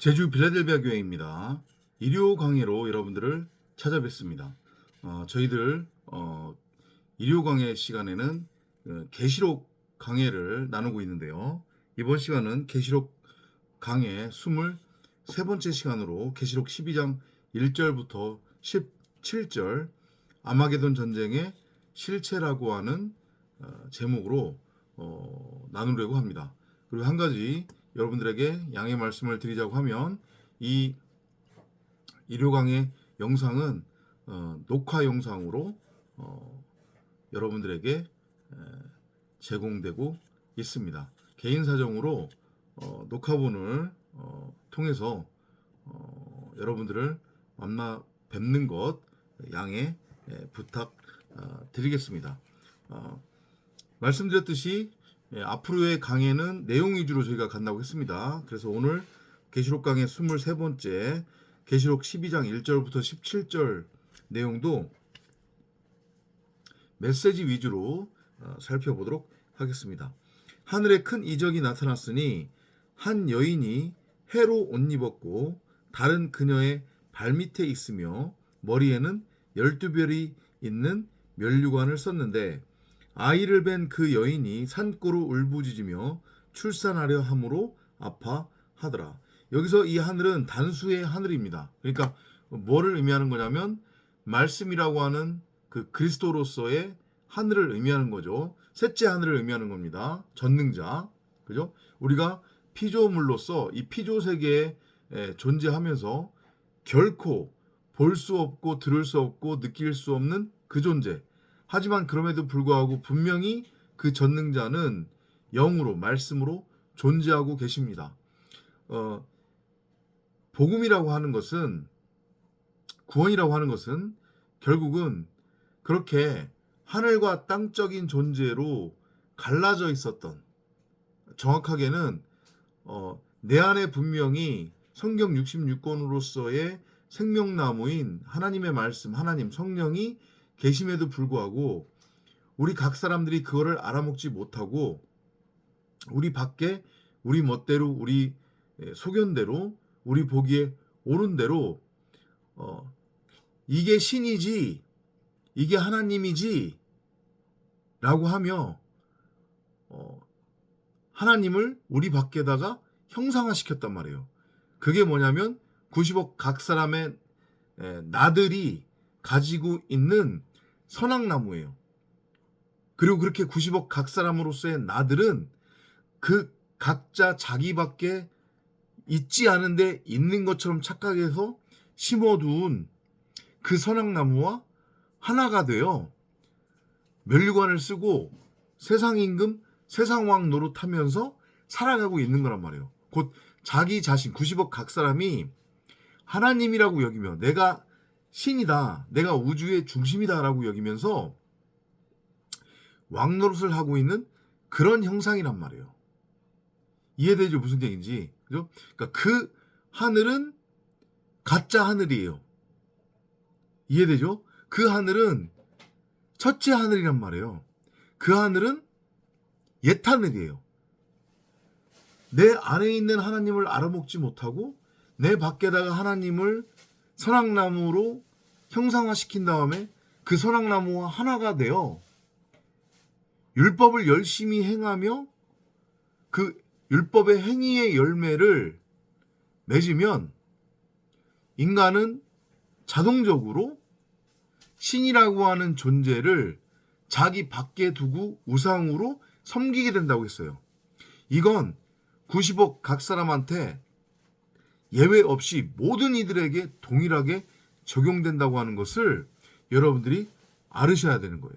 제주 빌라델비아 교회입니다. 일요 강해로 여러분들을 찾아뵙습니다. 저희들 일요 강해 시간에는 계시록 강해를 나누고 있는데요. 이번 시간은 계시록 강해 23번째 시간으로 계시록 12장 1절부터 17절 아마게돈 전쟁의 실체라고 하는 제목으로 나누려고 합니다. 그리고 한 가지 여러분들에게 양해 말씀을 드리자고 하면 이 일요 강의 영상은 녹화 영상으로 여러분들에게 제공되고 있습니다. 개인 사정으로 녹화본을 통해서 여러분들을 만나 뵙는 것 양해 부탁드리겠습니다. 말씀드렸듯이 앞으로의 강해는 내용 위주로 저희가 간다고 했습니다. 그래서 오늘 계시록 강해 23번째 계시록 12장 1절부터 17절 내용도 메시지 위주로 살펴보도록 하겠습니다. 하늘에 큰 이적이 나타났으니 한 여인이 해로 옷 입었고 다른 그녀의 발밑에 있으며 머리에는 12별이 있는 면류관을 썼는데 아이를 뵌 그 여인이 산고로 울부짖으며 출산하려 함으로 아파하더라. 여기서 이 하늘은 단수의 하늘입니다. 그러니까 뭐를 의미하는 거냐면 말씀이라고 하는 그 그리스도로서의 하늘을 의미하는 거죠. 셋째 하늘을 의미하는 겁니다. 전능자. 그죠? 우리가 피조물로서 이 피조 세계에 존재하면서 결코 볼 수 없고 들을 수 없고 느낄 수 없는 그 존재. 하지만 그럼에도 불구하고 분명히 그 전능자는 영으로 말씀으로 존재하고 계십니다. 복음이라고 하는 것은 구원이라고 하는 것은 결국은 그렇게 하늘과 땅적인 존재로 갈라져 있었던 정확하게는 내 안에 분명히 성경 66권으로서의 생명나무인 하나님의 말씀 하나님 성령이 계심에도 불구하고 우리 각 사람들이 그거를 알아먹지 못하고 우리 밖에 우리 멋대로 우리 소견대로 우리 보기에 옳은 대로 이게 신이지 이게 하나님이지 라고 하며 하나님을 우리 밖에다가 형상화시켰단 말이에요. 그게 뭐냐면 90억 각 사람의 나들이 가지고 있는 선악나무예요. 그리고 그렇게 90억 각 사람으로서의 나들은 그 각자 자기밖에 있지 않은데 있는 것처럼 착각해서 심어둔 그 선악나무와 하나가 되어 면류관을 쓰고 세상 임금, 세상 왕 노릇하면서 살아가고 있는 거란 말이에요. 곧 자기 자신 90억 각 사람이 하나님이라고 여기며 내가 신이다. 내가 우주의 중심이다라고 여기면서 왕노릇을 하고 있는 그런 형상이란 말이에요. 이해되죠? 무슨 얘기인지. 그죠? 그러니까 그 하늘은 가짜 하늘이에요. 이해되죠? 그 하늘은 첫째 하늘이란 말이에요. 그 하늘은 옛 하늘이에요. 내 안에 있는 하나님을 알아먹지 못하고 내 밖에다가 하나님을 선악나무로 형상화시킨 다음에 그 선악나무와 하나가 되어 율법을 열심히 행하며 그 율법의 행위의 열매를 맺으면 인간은 자동적으로 신이라고 하는 존재를 자기 밖에 두고 우상으로 섬기게 된다고 했어요. 이건 90억 각 사람한테 예외 없이 모든 이들에게 동일하게 적용된다고 하는 것을 여러분들이 알으셔야 되는 거예요.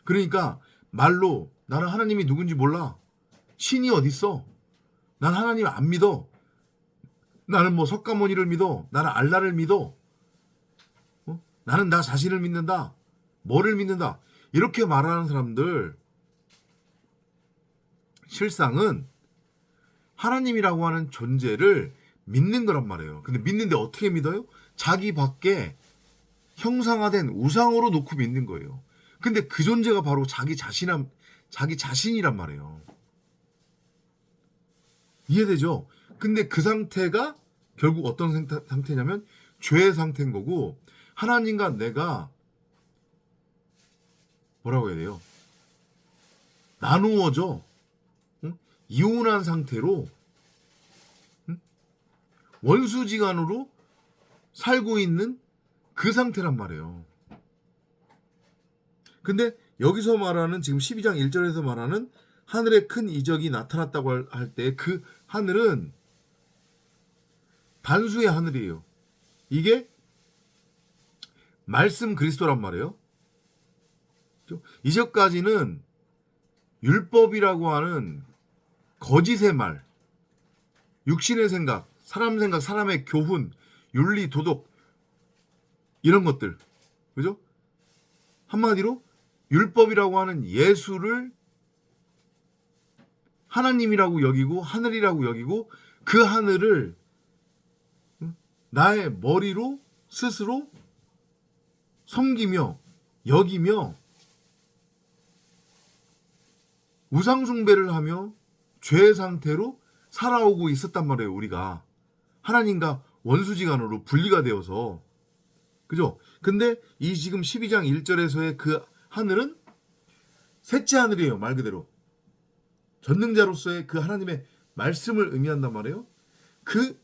그러니까 말로 나는 하나님이 누군지 몰라. 신이 어딨어? 난 하나님 안 믿어. 나는 뭐 석가모니를 믿어. 나는 알라를 믿어. 나는 나 자신을 믿는다. 뭐를 믿는다. 이렇게 말하는 사람들 실상은 하나님이라고 하는 존재를 믿는 거란 말이에요. 근데 믿는데 어떻게 믿어요? 자기 밖에 형상화된 우상으로 놓고 믿는 거예요. 근데 그 존재가 바로 자기 자신이란 말이에요. 이해되죠? 근데 그 상태가 결국 어떤 상태냐면 죄의 상태인 거고, 하나님과 내가 뭐라고 해야 돼요? 나누어져, 응? 이혼한 상태로, 응? 원수지간으로 살고 있는 그 상태란 말이에요. 근데 여기서 말하는 지금 12장 1절에서 말하는 하늘에 큰 이적이 나타났다고 할 때 그 하늘은 단수의 하늘이에요. 이게 말씀 그리스도란 말이에요. 이전까지는 율법이라고 하는 거짓의 말, 육신의 생각, 사람의 교훈, 윤리, 도덕 이런 것들, 그죠? 한마디로 율법이라고 하는 예수를 하나님이라고 여기고 하늘이라고 여기고 그 하늘을 나의 머리로 스스로 섬기며 여기며 우상숭배를 하며 죄의 상태로 살아오고 있었단 말이에요. 우리가 하나님과 원수지간으로 분리가 되어서, 그죠? 근데 이 지금 12장 1절에서의 그 하늘은 셋째 하늘이에요. 말 그대로 전능자로서의 그 하나님의 말씀을 의미한단 말이에요. 그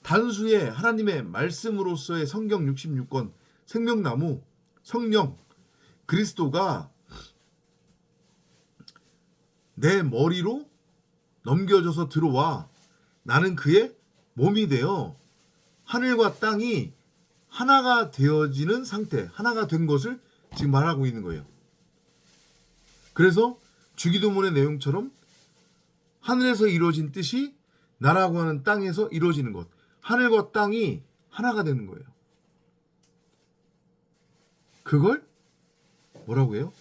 단수의 하나님의 말씀으로서의 성경 66권, 생명나무, 성령, 그리스도가 내 머리로 넘겨져서 들어와 나는 그의 몸이 되어 하늘과 땅이 하나가 되어지는 상태, 하나가 된 것을 지금 말하고 있는 거예요. 그래서 주기도문의 내용처럼 하늘에서 이루어진 뜻이 나라고 하는 땅에서 이루어지는 것, 하늘과 땅이 하나가 되는 거예요. 그걸 뭐라고 해요?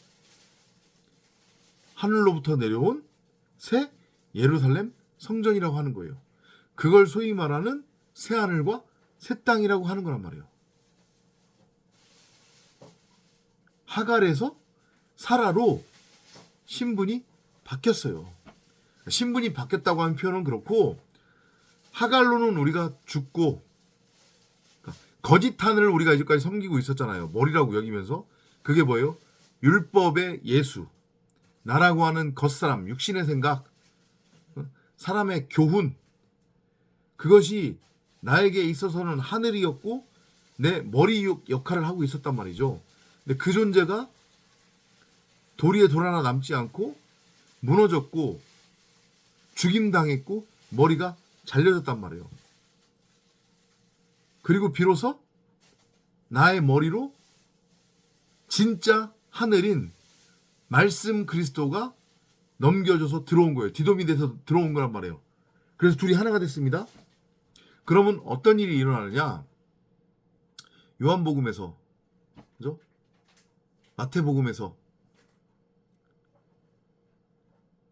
하늘로부터 내려온 새 예루살렘 성전이라고 하는 거예요. 그걸 소위 말하는 새 하늘과 새 땅이라고 하는 거란 말이에요. 하갈에서 사라로 신분이 바뀌었어요. 신분이 바뀌었다고 하는 표현은 그렇고, 하갈로는 우리가 죽고 거짓 하늘을 우리가 이제까지 섬기고 있었잖아요. 머리라고 여기면서. 그게 뭐예요? 율법의 예수, 나라고 하는 겉사람, 육신의 생각, 사람의 교훈, 그것이 나에게 있어서는 하늘이었고 내 머리 역할을 하고 있었단 말이죠. 근데 그 존재가 도리에 돌 하나 남지 않고 무너졌고 죽임당했고 머리가 잘려졌단 말이에요. 그리고 비로소 나의 머리로 진짜 하늘인 말씀 그리스도가 넘겨져서 들어온 거예요. 디돔이 돼서 들어온 거란 말이에요. 그래서 둘이 하나가 됐습니다. 그러면 어떤 일이 일어나느냐? 요한복음에서, 그죠? 마태복음에서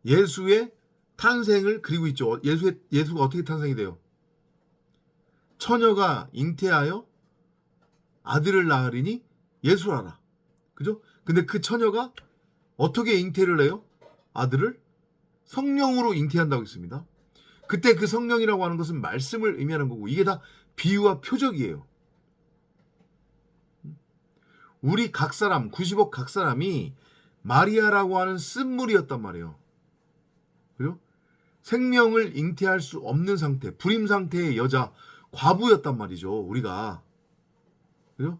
예수의 탄생을 그리고 있죠. 예수가 어떻게 탄생이 돼요? 처녀가 잉태하여 아들을 낳으리니 예수라라. 그죠? 근데 그 처녀가 어떻게 잉태를 해요? 아들을 성령으로 잉태한다고 했습니다. 그때 그 성령이라고 하는 것은 말씀을 의미하는 거고, 이게 다 비유와 표적이에요. 우리 각 사람, 90억 각 사람이 마리아라고 하는 쓴물이었단 말이에요. 그죠? 생명을 잉태할 수 없는 상태, 불임 상태의 여자, 과부였단 말이죠. 우리가. 그죠?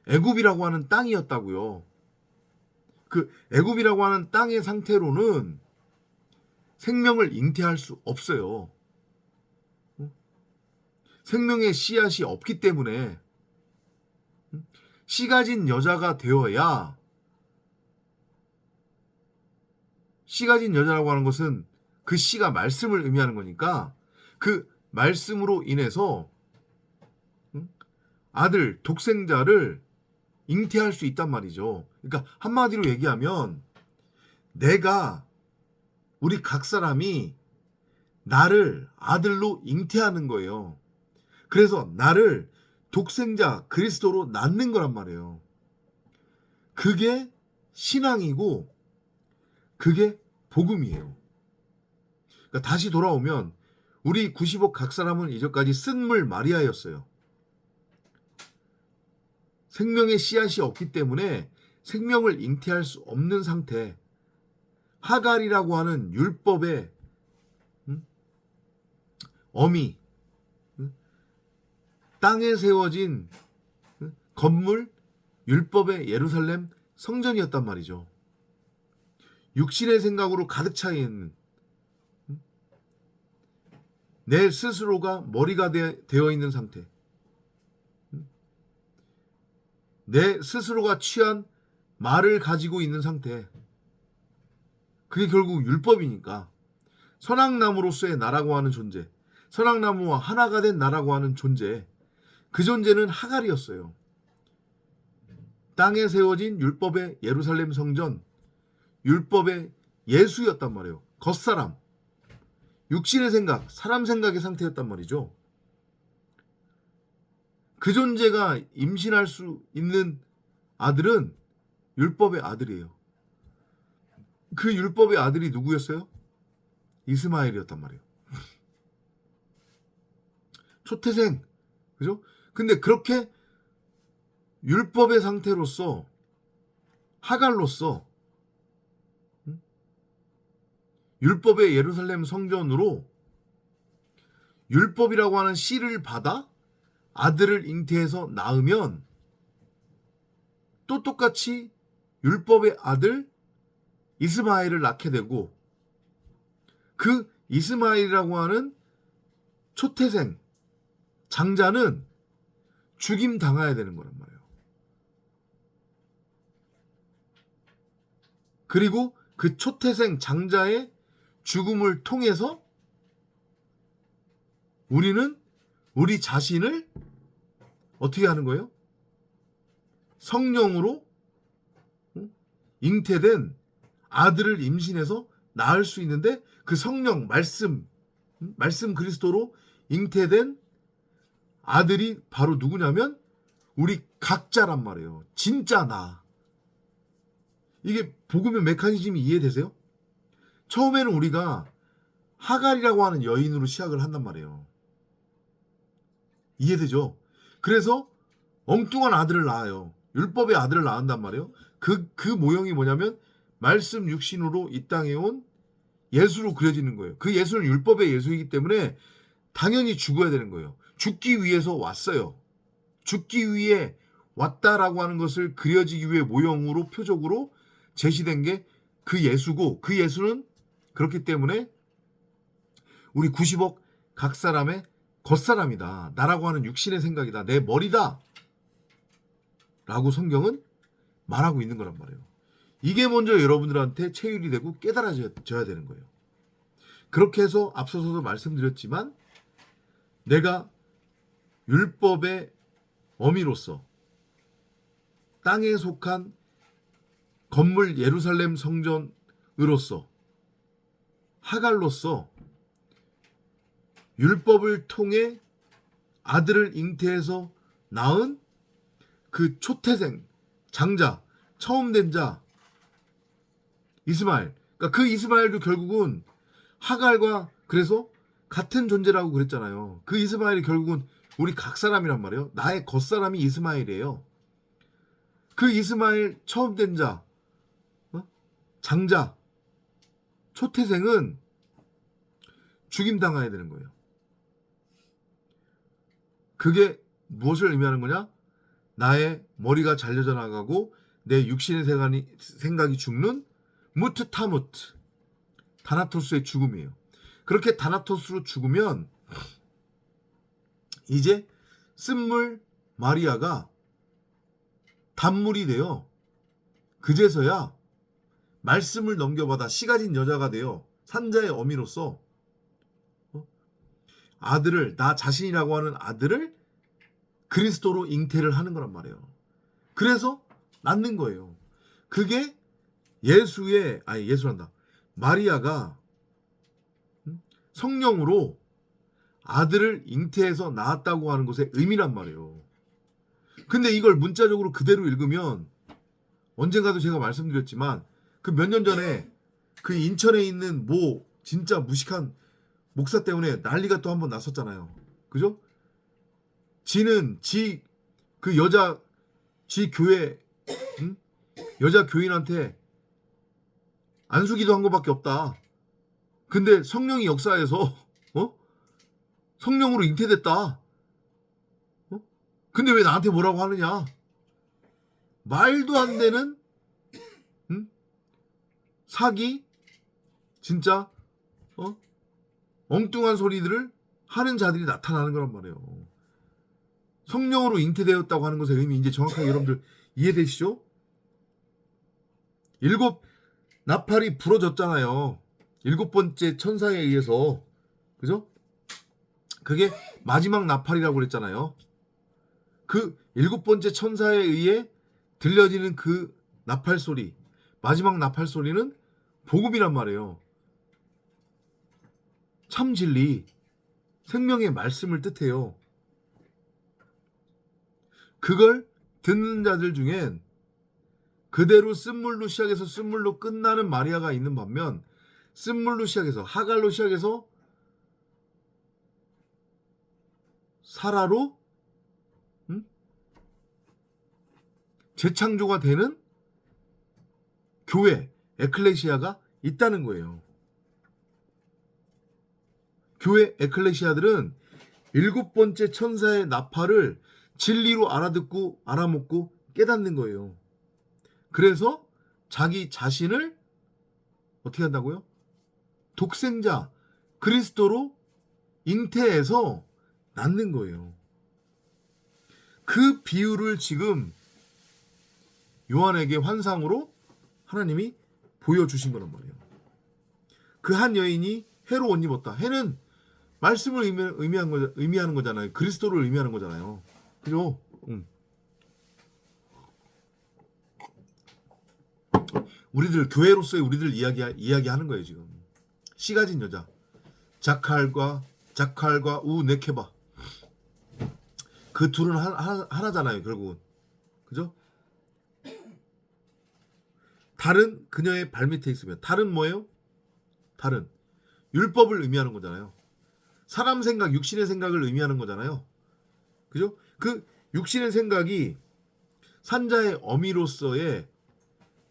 애굽이라고 하는 땅이었다고요. 그 애굽이라고 하는 땅의 상태로는 생명을 잉태할 수 없어요. 생명의 씨앗이 없기 때문에 씨 가진 여자가 되어야, 씨 가진 여자라고 하는 것은 그 씨가 말씀을 의미하는 거니까 그 말씀으로 인해서 아들, 독생자를 잉태할 수 있단 말이죠. 그러니까 한마디로 얘기하면 내가, 우리 각 사람이 나를 아들로 잉태하는 거예요. 그래서 나를 독생자 그리스도로 낳는 거란 말이에요. 그게 신앙이고 그게 복음이에요. 그러니까 다시 돌아오면 우리 90억 각 사람은 이전까지 쓴물 마리아였어요. 생명의 씨앗이 없기 때문에 생명을 잉태할 수 없는 상태. 하갈이라고 하는 율법의 어미, 땅에 세워진 건물, 율법의 예루살렘 성전이었단 말이죠. 육신의 생각으로 가득 차 있는 내 스스로가 머리가 되어 있는 상태, 내 스스로가 취한 말을 가지고 있는 상태, 그게 결국 율법이니까. 선악나무로서의 나라고 하는 존재, 선악나무와 하나가 된 나라고 하는 존재, 그 존재는 하갈이었어요. 땅에 세워진 율법의 예루살렘 성전, 율법의 예수였단 말이에요. 겉사람, 육신의 생각, 사람 생각의 상태였단 말이죠. 그 존재가 임신할 수 있는 아들은 율법의 아들이에요. 그 율법의 아들이 누구였어요? 이스마엘이었단 말이에요. 초태생, 그죠? 근데 그렇게 율법의 상태로서, 하갈로서 율법의 예루살렘 성전으로 율법이라고 하는 씨를 받아 아들을 잉태해서 낳으면 또 똑같이 율법의 아들 이스마엘을 낳게 되고, 그 이스마엘이라고 하는 초태생 장자는 죽임 당해야 되는 거란 말이에요. 그리고 그 초태생 장자의 죽음을 통해서 우리는 우리 자신을 어떻게 하는 거예요? 성령으로 잉태된 아들을 임신해서 낳을 수 있는데, 그 성령, 말씀 그리스도로 잉태된 아들이 바로 누구냐면 우리 각자란 말이에요. 진짜 나. 이게 복음의 메커니즘이 이해되세요? 처음에는 우리가 하갈이라고 하는 여인으로 시작을 한단 말이에요. 이해되죠? 그래서 엉뚱한 아들을 낳아요. 율법의 아들을 낳는단 말이에요. 그 모형이 뭐냐면 말씀 육신으로 이 땅에 온 예수로 그려지는 거예요. 그 예수는 율법의 예수이기 때문에 당연히 죽어야 되는 거예요. 죽기 위해서 왔어요. 죽기 위해 왔다라고 하는 것을 그려지기 위해 모형으로, 표적으로 제시된 게 그 예수고, 그 예수는 그렇기 때문에 우리 90억 각 사람의 겉사람이다. 나라고 하는 육신의 생각이다. 내 머리다. 라고 성경은 말하고 있는 거란 말이에요. 이게 먼저 여러분들한테 체휼이 되고 깨달아져야 되는 거예요. 그렇게 해서 앞서서도 말씀드렸지만 내가 율법의 어미로서 땅에 속한 건물 예루살렘 성전으로서 하갈로서 율법을 통해 아들을 잉태해서 낳은 그 초태생 장자, 처음 된 자 이스마엘. 그러니까 그 이스마엘도 결국은 하갈과 그래서 같은 존재라고 그랬잖아요. 그 이스마엘이 결국은 우리 각 사람이란 말이에요. 나의 겉사람이 이스마엘이에요. 그 이스마엘 처음 된 자, 장자, 초태생은 죽임당해야 되는 거예요. 그게 무엇을 의미하는 거냐? 나의 머리가 잘려져 나가고 내 육신의 생각이 죽는 무트 타무트, 다나토스의 죽음이에요. 그렇게 다나토스로 죽으면 이제 쓴물 마리아가 단물이 되어 그제서야 말씀을 넘겨받아 씨 가진 여자가 되어 산자의 어미로서 아들을, 나 자신이라고 하는 아들을 그리스도로 잉태를 하는 거란 말이에요. 그래서 낳는 거예요. 그게 마리아가 성령으로 아들을 잉태해서 낳았다고 하는 것의 의미란 말이에요. 근데 이걸 문자적으로 그대로 읽으면 언젠가도 제가 말씀드렸지만 그 몇 년 전에 그 인천에 있는 진짜 무식한 목사 때문에 난리가 또 한 번 났었잖아요. 그죠? 지는 그 여자 교회 여자 교인한테 안수기도 한 것밖에 없다. 근데 성령이 역사해서 성령으로 잉태됐다. 근데 왜 나한테 뭐라고 하느냐? 말도 안 되는 사기 진짜 엉뚱한 소리들을 하는 자들이 나타나는 거란 말이에요. 성령으로 잉태되었다고 하는 것의 의미 이제 정확하게 여러분들 이해되시죠? 7 나팔이 부러졌잖아요. 7번째 천사에 의해서. 그죠? 그게 마지막 나팔이라고 그랬잖아요. 그 7번째 천사에 의해 들려지는 그 나팔 소리, 마지막 나팔 소리는 복음이란 말이에요. 참 진리, 생명의 말씀을 뜻해요. 그걸 듣는 자들 중엔 그대로 쓴물로 시작해서 쓴물로 끝나는 마리아가 있는 반면 쓴물로 시작해서 하갈로 시작해서 사라로 재창조가 되는 교회, 에클레시아가 있다는 거예요. 교회 에클레시아들은 7번째 천사의 나팔을 진리로 알아듣고 알아먹고 깨닫는 거예요. 그래서 자기 자신을 어떻게 한다고요? 독생자 그리스도로 잉태해서 낳는 거예요. 그 비유를 지금 요한에게 환상으로 하나님이 보여주신 거란 말이에요. 그 한 여인이 해로 옷 입었다. 해는 말씀을 의미하는 거잖아요. 그리스도를 의미하는 거잖아요. 그죠? 우리들 교회로서의 우리들 이야기하는 거예요 지금. 씨 가진 여자 자칼과 우네케바 그 둘은 하나잖아요 결국은. 그죠? 달은 그녀의 발밑에 있으며 달은 뭐예요? 달은 율법을 의미하는 거잖아요. 사람 생각, 육신의 생각을 의미하는 거잖아요. 그죠? 그 육신의 생각이 산자의 어미로서의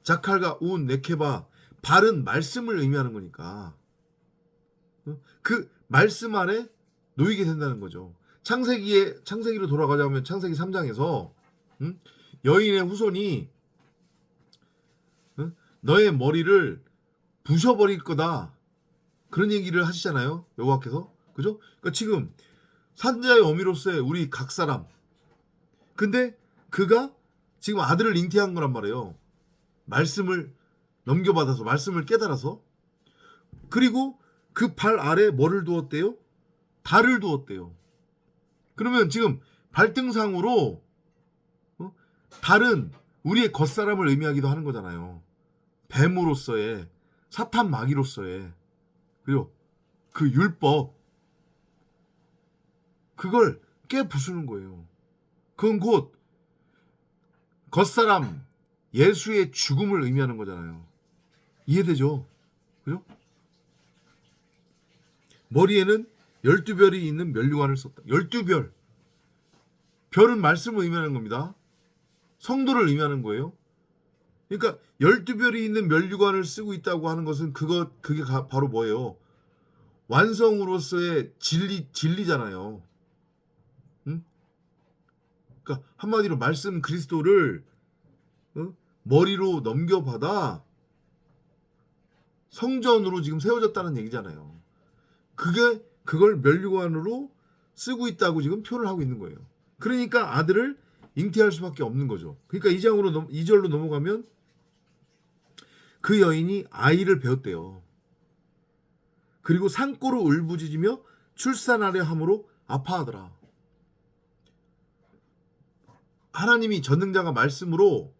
자칼과 운, 네케바, 발은 말씀을 의미하는 거니까 그 말씀 아래 놓이게 된다는 거죠. 창세기로 돌아가자면 창세기 3장에서 여인의 후손이 너의 머리를 부셔버릴 거다 그런 얘기를 하시잖아요 여호와께서. 그죠? 그러니까 지금 산자의 어미로서의 우리 각 사람 근데 그가 지금 아들을 잉태한 거란 말이에요. 말씀을 넘겨받아서 말씀을 깨달아서. 그리고 그 발 아래 뭐를 두었대요? 달을 두었대요. 그러면 지금 발등상으로 달은 우리의 겉사람을 의미하기도 하는 거잖아요. 뱀으로서의 사탄 마귀로서의 그리고 그 율법 그걸 깨부수는 거예요. 그건 곧 겉사람 예수의 죽음을 의미하는 거잖아요. 이해되죠? 그죠? 머리에는 12별이 있는 면류관을 썼다. 12별. 별은 말씀을 의미하는 겁니다. 성도를 의미하는 거예요. 그러니까 12별이 있는 면류관을 쓰고 있다고 하는 것은 그게 바로 뭐예요? 완성으로서의 진리잖아요. 응? 그러니까 한마디로 말씀 그리스도를 머리로 넘겨받아 성전으로 지금 세워졌다는 얘기잖아요. 그걸 면류관으로 쓰고 있다고 지금 표현을 하고 있는 거예요. 그러니까 아들을 잉태할 수밖에 없는 거죠. 그러니까 2절로 넘어가면 그 여인이 아이를 배웠대요. 그리고 산고로 울부짖으며 출산하려 함으로 아파하더라. 하나님이 전능자가 말씀으로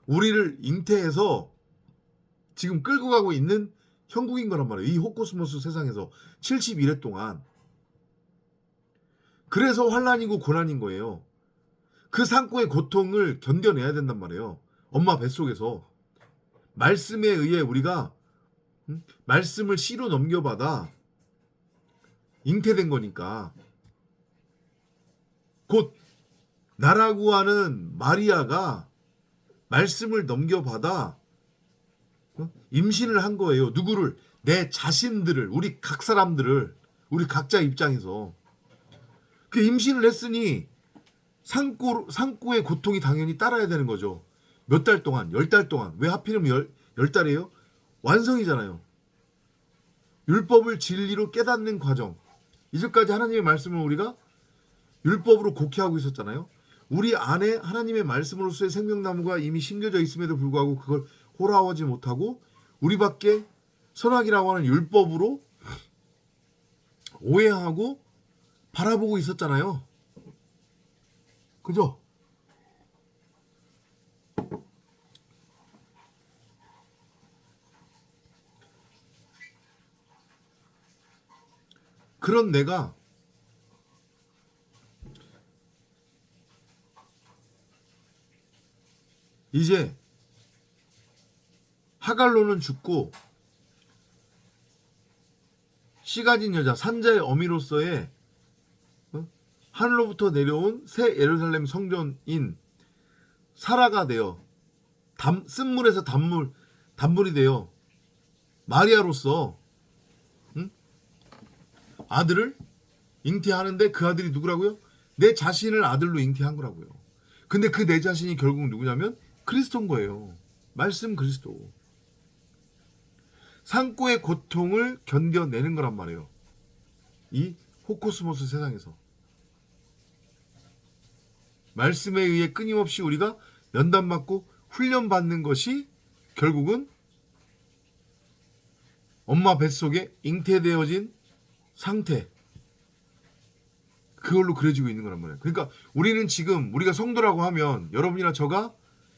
우리를 잉태해서 지금 끌고 가고 있는 형국인 거란 말이에요. 이 호코스모스 세상에서 71회 동안. 그래서 환난이고 고난인 거예요. 그 산고의 고통을 견뎌내야 된단 말이에요. 엄마 뱃속에서. 말씀에 의해 우리가 말씀을 씨로 넘겨받아 잉태된 거니까. 곧 나라고 하는 마리아가 말씀을 넘겨받아 임신을 한 거예요. 누구를? 내 자신들을, 우리 각 사람들을, 우리 각자 입장에서. 그 임신을 했으니 산고의 고통이 당연히 따라야 되는 거죠. 몇 달 동안, 10달 동안. 왜 하필이면 10달이에요? 완성이잖아요. 율법을 진리로 깨닫는 과정. 이제까지 하나님의 말씀을 우리가 율법으로 곡해하고 있었잖아요. 우리 안에 하나님의 말씀으로서의 생명나무가 이미 심겨져 있음에도 불구하고 그걸 호라하지 못하고 우리 밖에 선악이라고 하는 율법으로 오해하고 바라보고 있었잖아요. 그죠? 그런 내가 이제 하갈로는 죽고 씨 가진 여자 산자의 어미로서의 하늘로부터 내려온 새 예루살렘 성전인 사라가 되어 쓴물에서 단물이 되어 마리아로서 아들을 잉태하는데 그 아들이 누구라고요? 내 자신을 아들로 잉태한 거라고요. 근데 그 내 자신이 결국 누구냐면 그리스도인 거예요. 말씀 그리스도. 산고의 고통을 견뎌내는 거란 말이에요. 이 호코스모스 세상에서. 말씀에 의해 끊임없이 우리가 연단받고 훈련받는 것이 결국은 엄마 뱃속에 잉태되어진 상태. 그걸로 그려지고 있는 거란 말이에요. 그러니까 우리는 지금 우리가 성도라고 하면 여러분이나 저가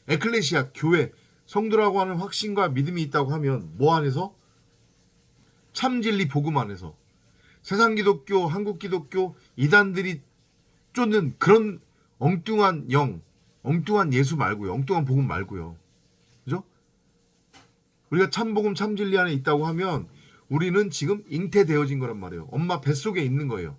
에클레시아 교회 성도라고 하는 확신과 믿음이 있다고 하면 뭐 안에서? 참진리 복음 안에서. 세상 기독교, 한국 기독교 이단들이 쫓는 그런 엉뚱한 엉뚱한 예수 말고요. 엉뚱한 복음 말고요. 그죠? 우리가 참복음 참진리 안에 있다고 하면 우리는 지금 잉태되어진 거란 말이에요. 엄마 뱃속에 있는 거예요.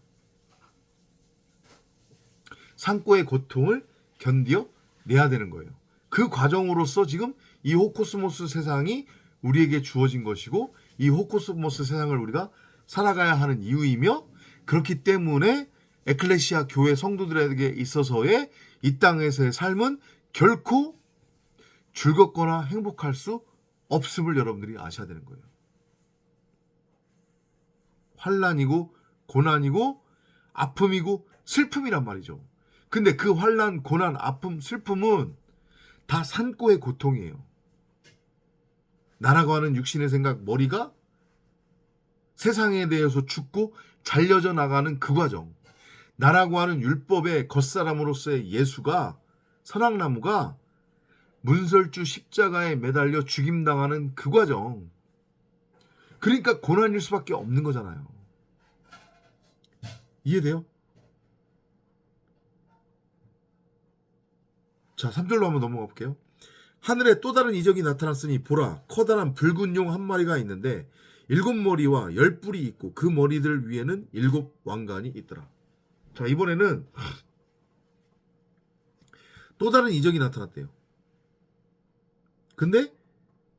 산고의 고통을 견뎌내야 되는 거예요. 그 과정으로서 지금 이 호코스모스 세상이 우리에게 주어진 것이고 이 호코스모스 세상을 우리가 살아가야 하는 이유이며 그렇기 때문에 에클레시아 교회 성도들에게 있어서의 이 땅에서의 삶은 결코 즐겁거나 행복할 수 없음을 여러분들이 아셔야 되는 거예요. 환난이고 고난이고 아픔이고 슬픔이란 말이죠. 근데 그 환난, 고난, 아픔, 슬픔은 다 산고의 고통이에요. 나라고 하는 육신의 생각, 머리가 세상에 대해서 죽고 잘려져 나가는 그 과정. 나라고 하는 율법의 겉사람으로서의 예수가, 선악나무가 문설주 십자가에 매달려 죽임당하는 그 과정. 그러니까 고난일 수밖에 없는 거잖아요. 이해돼요? 자, 3절로 한번 넘어가 볼게요. 하늘에 또 다른 이적이 나타났으니 보라, 커다란 붉은 용 한 마리가 있는데 7머리와 10뿔이 있고 그 머리들 위에는 7 왕관이 있더라. 자, 이번에는 또 다른 이적이 나타났대요. 근데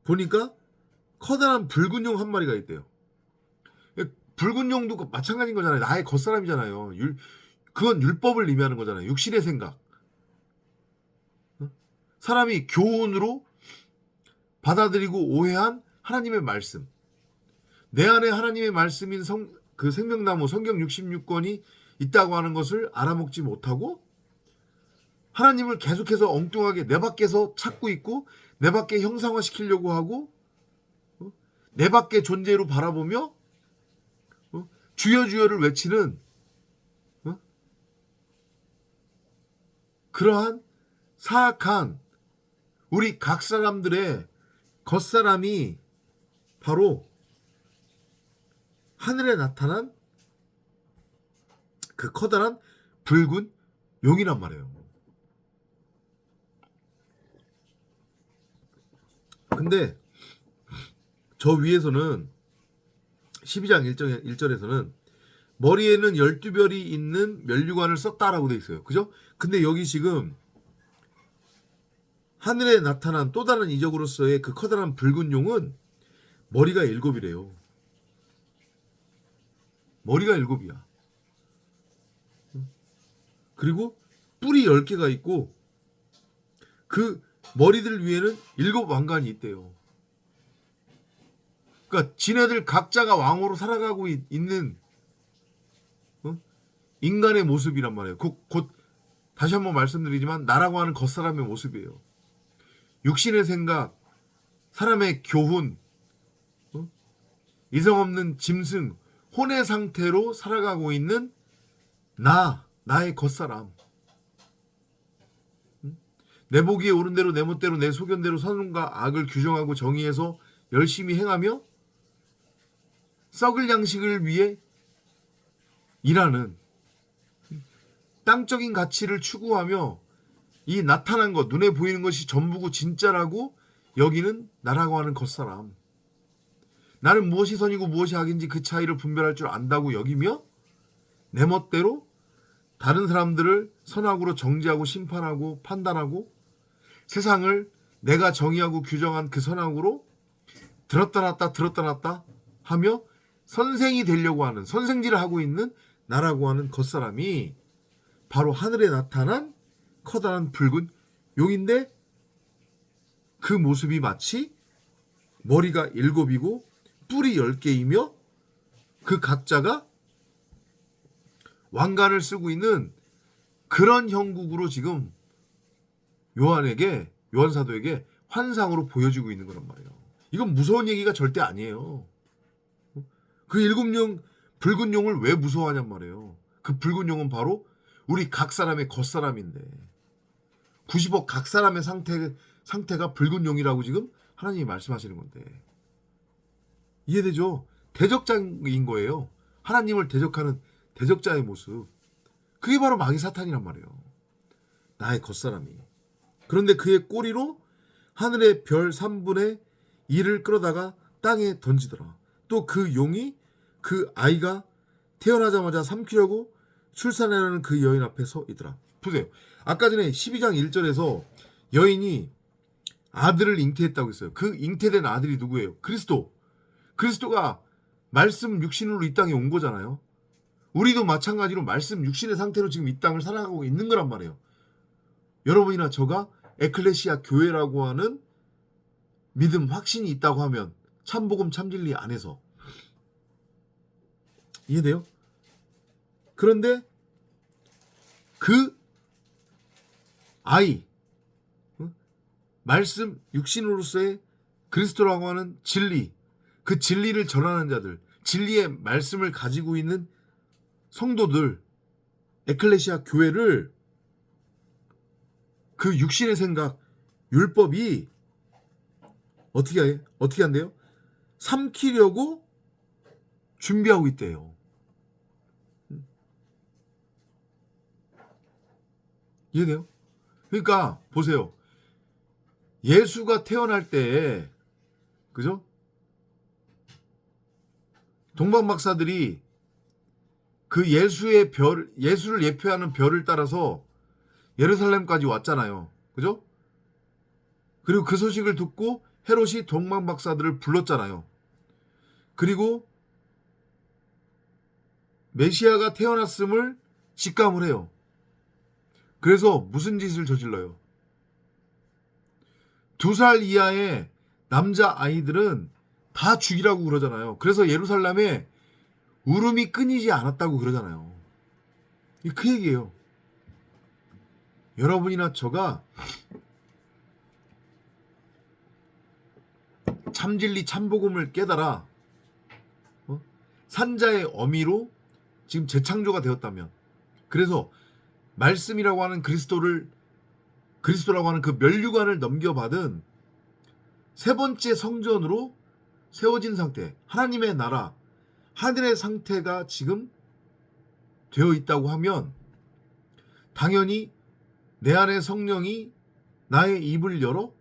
보니까 커다란 붉은 용 한 마리가 있대요. 붉은 용도 마찬가지인 거잖아요. 나의 겉사람이잖아요. 그건 율법을 의미하는 거잖아요. 육신의 생각. 사람이 교훈으로 받아들이고 오해한 하나님의 말씀. 내 안에 하나님의 말씀인 그 생명나무 성경 66권이 있다고 하는 것을 알아먹지 못하고 하나님을 계속해서 엉뚱하게 내 밖에서 찾고 있고 내 밖에 형상화시키려고 하고 내 밖의 존재로 바라보며 주여 주여를 외치는 그러한 사악한 우리 각 사람들의 겉사람이 바로 하늘에 나타난 그 커다란 붉은 용이란 말이에요. 근데 저 위에서는 12장 1절에서는 머리에는 12별이 있는 면류관을 썼다라고 돼 있어요. 그죠? 근데 여기 지금 하늘에 나타난 또 다른 이적으로서의 그 커다란 붉은 용은 머리가 7이래요. 머리가 7이야. 그리고 뿔이 10개가 있고 그 머리들 위에는 7 왕관이 있대요. 그러니까 지네들 각자가 왕으로 살아가고 있는 인간의 모습이란 말이에요. 곧 다시 한번 말씀드리지만 나라고 하는 겉사람의 모습이에요. 육신의 생각, 사람의 교훈, 이성 없는 짐승, 혼의 상태로 살아가고 있는 나의 겉사람. 내 보기에 옳은 대로 내 멋대로 내 소견대로 선과 악을 규정하고 정의해서 열심히 행하며 썩을 양식을 위해 일하는 땅적인 가치를 추구하며 이 나타난 것, 눈에 보이는 것이 전부고 진짜라고 여기는 나라고 하는 겉사람. 나는 무엇이 선이고 무엇이 악인지 그 차이를 분별할 줄 안다고 여기며 내 멋대로 다른 사람들을 선악으로 정죄하고 심판하고 판단하고 세상을 내가 정의하고 규정한 그 선악으로 들었다 놨다 하며 선생이 되려고 하는, 선생질을 하고 있는 나라고 하는 겉사람이 바로 하늘에 나타난 커다란 붉은 용인데 그 모습이 마치 머리가 7이고 뿔이 10개이며 그 각자가 왕관을 쓰고 있는 그런 형국으로 지금 요한 사도에게 환상으로 보여지고 있는 거란 말이에요. 이건 무서운 얘기가 절대 아니에요. 그 7용 붉은 용을 왜 무서워하냔 말이에요. 그 붉은 용은 바로 우리 각 사람의 겉사람인데 90억 각 사람의 상태가 붉은 용이라고 지금 하나님이 말씀하시는 건데 이해되죠? 대적자인 거예요. 하나님을 대적하는 대적자의 모습. 그게 바로 마귀 사탄이란 말이에요. 나의 겉사람이. 그런데 그의 꼬리로 하늘의 별 3분의 1을 끌어다가 땅에 던지더라. 또 그 용이 그 아이가 태어나자마자 삼키려고 출산하려는 그 여인 앞에 서 있더라. 보세요. 아까 전에 12장 1절에서 여인이 아들을 잉태했다고 했어요. 그 잉태된 아들이 누구예요? 그리스도. 그리스도가 말씀 육신으로 이 땅에 온 거잖아요. 우리도 마찬가지로 말씀 육신의 상태로 지금 이 땅을 살아가고 있는 거란 말이에요. 여러분이나 저가 에클레시아 교회라고 하는 믿음, 확신이 있다고 하면 참복음, 참진리 안에서 이해돼요? 그런데 그 아이, 말씀 육신으로서의 그리스도라고 하는 진리, 그 진리를 전하는 자들, 진리의 말씀을 가지고 있는 성도들, 에클레시아 교회를 그 육신의 생각, 율법이 어떻게 한대요? 삼키려고 준비하고 있대요. 이해돼요? 그러니까 보세요. 예수가 태어날 때, 그죠? 동방박사들이 그 예수를 예표하는 별을 따라서 예루살렘까지 왔잖아요. 그죠? 그리고 그 소식을 듣고 헤롯이 동방박사들을 불렀잖아요. 그리고 메시아가 태어났음을 직감을 해요. 그래서 무슨 짓을 저질러요? 2살 이하의 남자 아이들은 다 죽이라고 그러잖아요. 그래서 예루살렘에 울음이 끊이지 않았다고 그러잖아요. 그 얘기예요. 여러분이나 저가 참진리 참복음을 깨달아 산자의 어미로 지금 재창조가 되었다면, 그래서 말씀이라고 하는 그리스도라고 하는 그 면류관을 넘겨받은 세 번째 성전으로 세워진 상태, 하나님의 나라, 하늘의 상태가 지금 되어 있다고 하면 당연히 내 안에 성령이 나의 입을 열어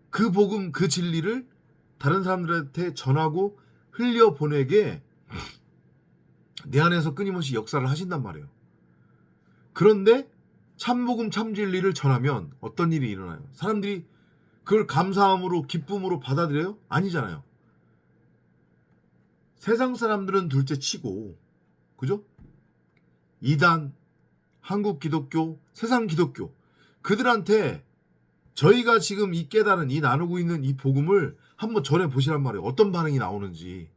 그 복음, 그 진리를 다른 사람들한테 전하고 흘려보내게 내 안에서 끊임없이 역사를 하신단 말이에요. 그런데 참복음 참진리를 전하면 어떤 일이 일어나요? 사람들이 그걸 감사함으로 기쁨으로 받아들여요? 아니잖아요. 세상 사람들은 둘째 치고, 그죠? 이단, 한국 기독교, 세상 기독교, 그들한테 저희가 지금 이 깨달은, 이 나누고 있는 이 복음을 한번 전해 보시란 말이에요. 어떤 반응이 나오는지.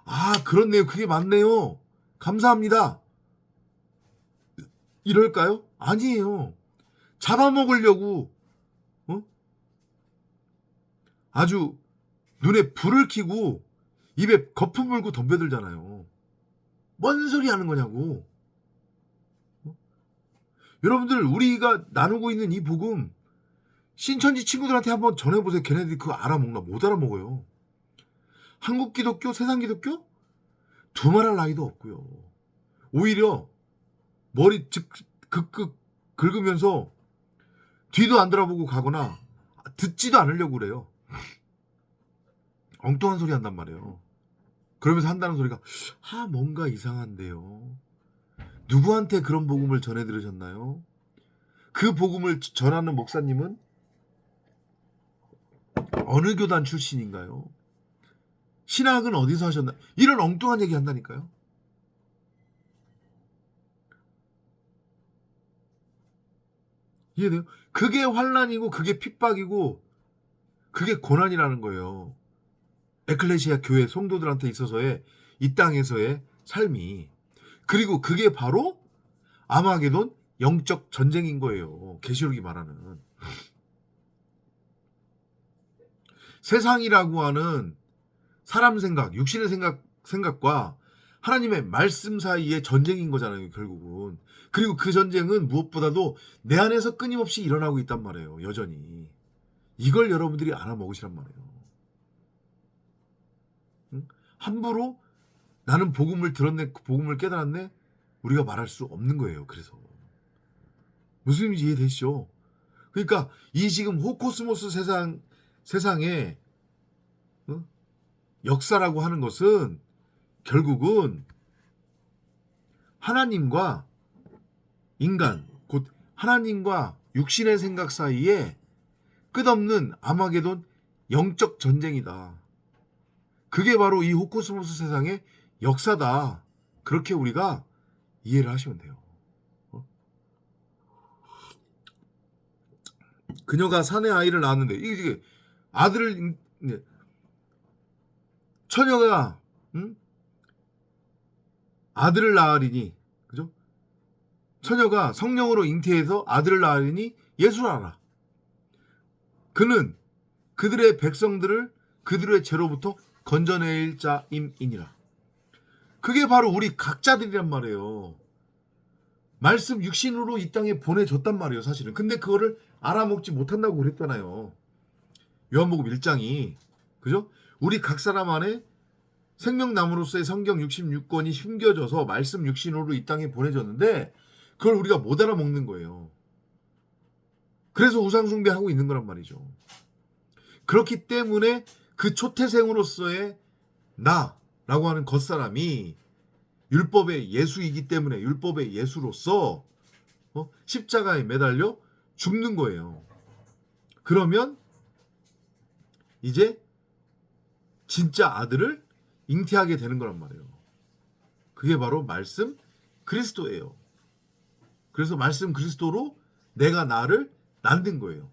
아, 그렇네요. 그게 맞네요. 감사합니다. 이럴까요? 아니에요. 잡아먹으려고 아주 눈에 불을 켜고 입에 거품 물고 덤벼들잖아요. 뭔 소리 하는 거냐고. 여러분들, 우리가 나누고 있는 이 복음 신천지 친구들한테 한번 전해보세요. 걔네들이 그거 알아먹나? 못 알아먹어요. 한국 기독교, 세상 기독교? 두말할 나위도 없고요. 오히려 머리 극극 긁으면서 뒤도 안 돌아보고 가거나 듣지도 않으려고 그래요. 엉뚱한 소리 한단 말이에요. 그러면서 한다는 소리가 뭔가 이상한데요. 누구한테 그런 복음을 전해 들으셨나요? 그 복음을 전하는 목사님은 어느 교단 출신인가요? 신학은 어디서 하셨나? 이런 엉뚱한 얘기 한다니까요. 이해돼요? 그게 환난이고 그게 핍박이고 그게 고난이라는 거예요. 에클레시아 교회 성도들한테 있어서의 이 땅에서의 삶이. 그리고 그게 바로 아마게돈 영적 전쟁인 거예요. 계시록이 말하는. 세상이라고 하는 사람 생각, 육신의 생각과 하나님의 말씀 사이의 전쟁인 거잖아요, 결국은. 그리고 그 전쟁은 무엇보다도 내 안에서 끊임없이 일어나고 있단 말이에요, 여전히. 이걸 여러분들이 알아먹으시란 말이에요. 응? 함부로 나는 복음을 들었네, 복음을 깨달았네, 우리가 말할 수 없는 거예요. 그래서 무슨 의미인지 이해되시죠? 그러니까 이 지금 호코스모스 세상에 역사라고 하는 것은 결국은 하나님과 인간, 곧 하나님과 육신의 생각 사이에 끝없는 아마게돈 영적 전쟁이다. 그게 바로 이 호코스모스 세상의 역사다. 그렇게 우리가 이해를 하시면 돼요. 그녀가 사내 아이를 낳았는데 이게 아들을, 처녀가 아들을 낳으리니, 그죠? 처녀가 성령으로 잉태해서 아들을 낳으리니 예수를 알아. 그는 그들의 백성들을 그들의 죄로부터 건져낼 자임이니라. 그게 바로 우리 각자들이란 말이에요. 말씀 육신으로 이 땅에 보내줬단 말이에요, 사실은. 근데 그거를 알아먹지 못한다고 그랬잖아요. 요한복음 1장이. 그죠? 우리 각 사람 안에 생명나무로서의 성경 66권이 숨겨져서 말씀 육신으로 이 땅에 보내졌는데 그걸 우리가 못 알아먹는 거예요. 그래서 우상숭배하고 있는 거란 말이죠. 그렇기 때문에 그 초태생으로서의 나라고 하는 겉사람이 율법의 예수이기 때문에 율법의 예수로서 십자가에 매달려 죽는 거예요. 그러면 이제 진짜 아들을 잉태하게 되는 거란 말이에요. 그게 바로 말씀 그리스도예요. 그래서 말씀 그리스도로 내가 나를 낳는 거예요.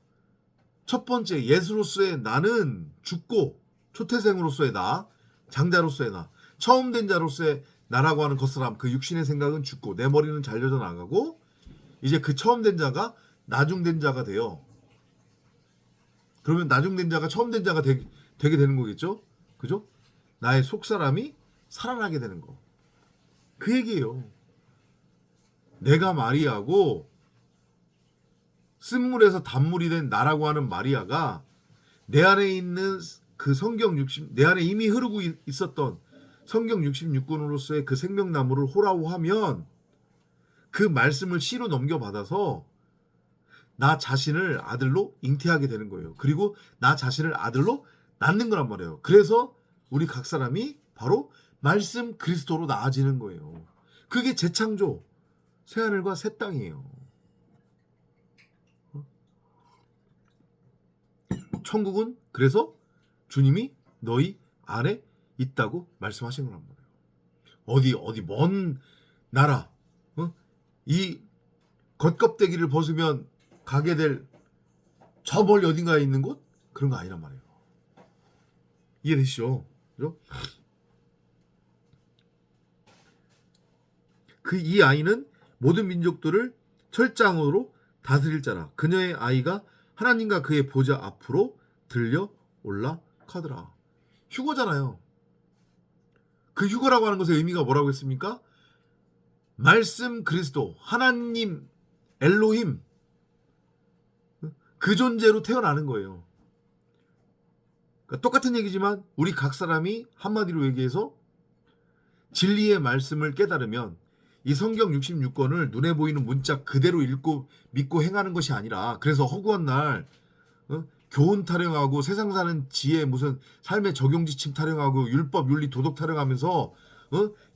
첫 번째, 예수로서의 나는 죽고 초태생으로서의 나, 장자로서의 나, 처음 된 자로서의 나라고 하는 겉사람, 그 육신의 생각은 죽고 내 머리는 잘려져 나가고 이제 그 처음 된 자가 나중된 자가 돼요. 그러면 나중된 자가 처음 된 자가 되게 되는 거겠죠? 그죠? 나의 속사람이 살아나게 되는 거. 그 얘기예요. 내가 마리아고 쓴물에서 단물이 된 나라고 하는 마리아가 내 안에 있는 그 성경 60, 내 안에 이미 흐르고 있었던 성경 66권으로서의 그 생명나무를 호라호하면 그 말씀을 씨로 넘겨받아서 나 자신을 아들로 잉태하게 되는 거예요. 그리고 나 자신을 아들로 낳는 거란 말이에요. 그래서 우리 각 사람이 바로 말씀 그리스도로 나아지는 거예요. 그게 재창조, 새하늘과 새 땅이에요. 천국은 그래서 주님이 너희 안에 있다고 말씀하신 거란 말이에요. 어디 먼 나라, 이 겉껍데기를 벗으면 가게 될 저 멀리 어딘가에 있는 곳? 그런 거 아니란 말이에요. 이해되시죠? 그죠? 이 아이는 모든 민족들을 철장으로 다스릴 자라. 그녀의 아이가 하나님과 그의 보좌 앞으로 들려 올라가더라. 휴거잖아요. 그 휴거라고 하는 것의 의미가 뭐라고 했습니까? 말씀 그리스도, 하나님, 엘로힘, 그 존재로 태어나는 거예요. 그러니까 똑같은 얘기지만 우리 각 사람이 한마디로 얘기해서 진리의 말씀을 깨달으면 이 성경 66권을 눈에 보이는 문자 그대로 읽고 믿고 행하는 것이 아니라, 그래서 허구한 날 교훈 타령하고 세상 사는 지혜 무슨 삶의 적용 지침 타령하고 율법 윤리 도덕 타령하면서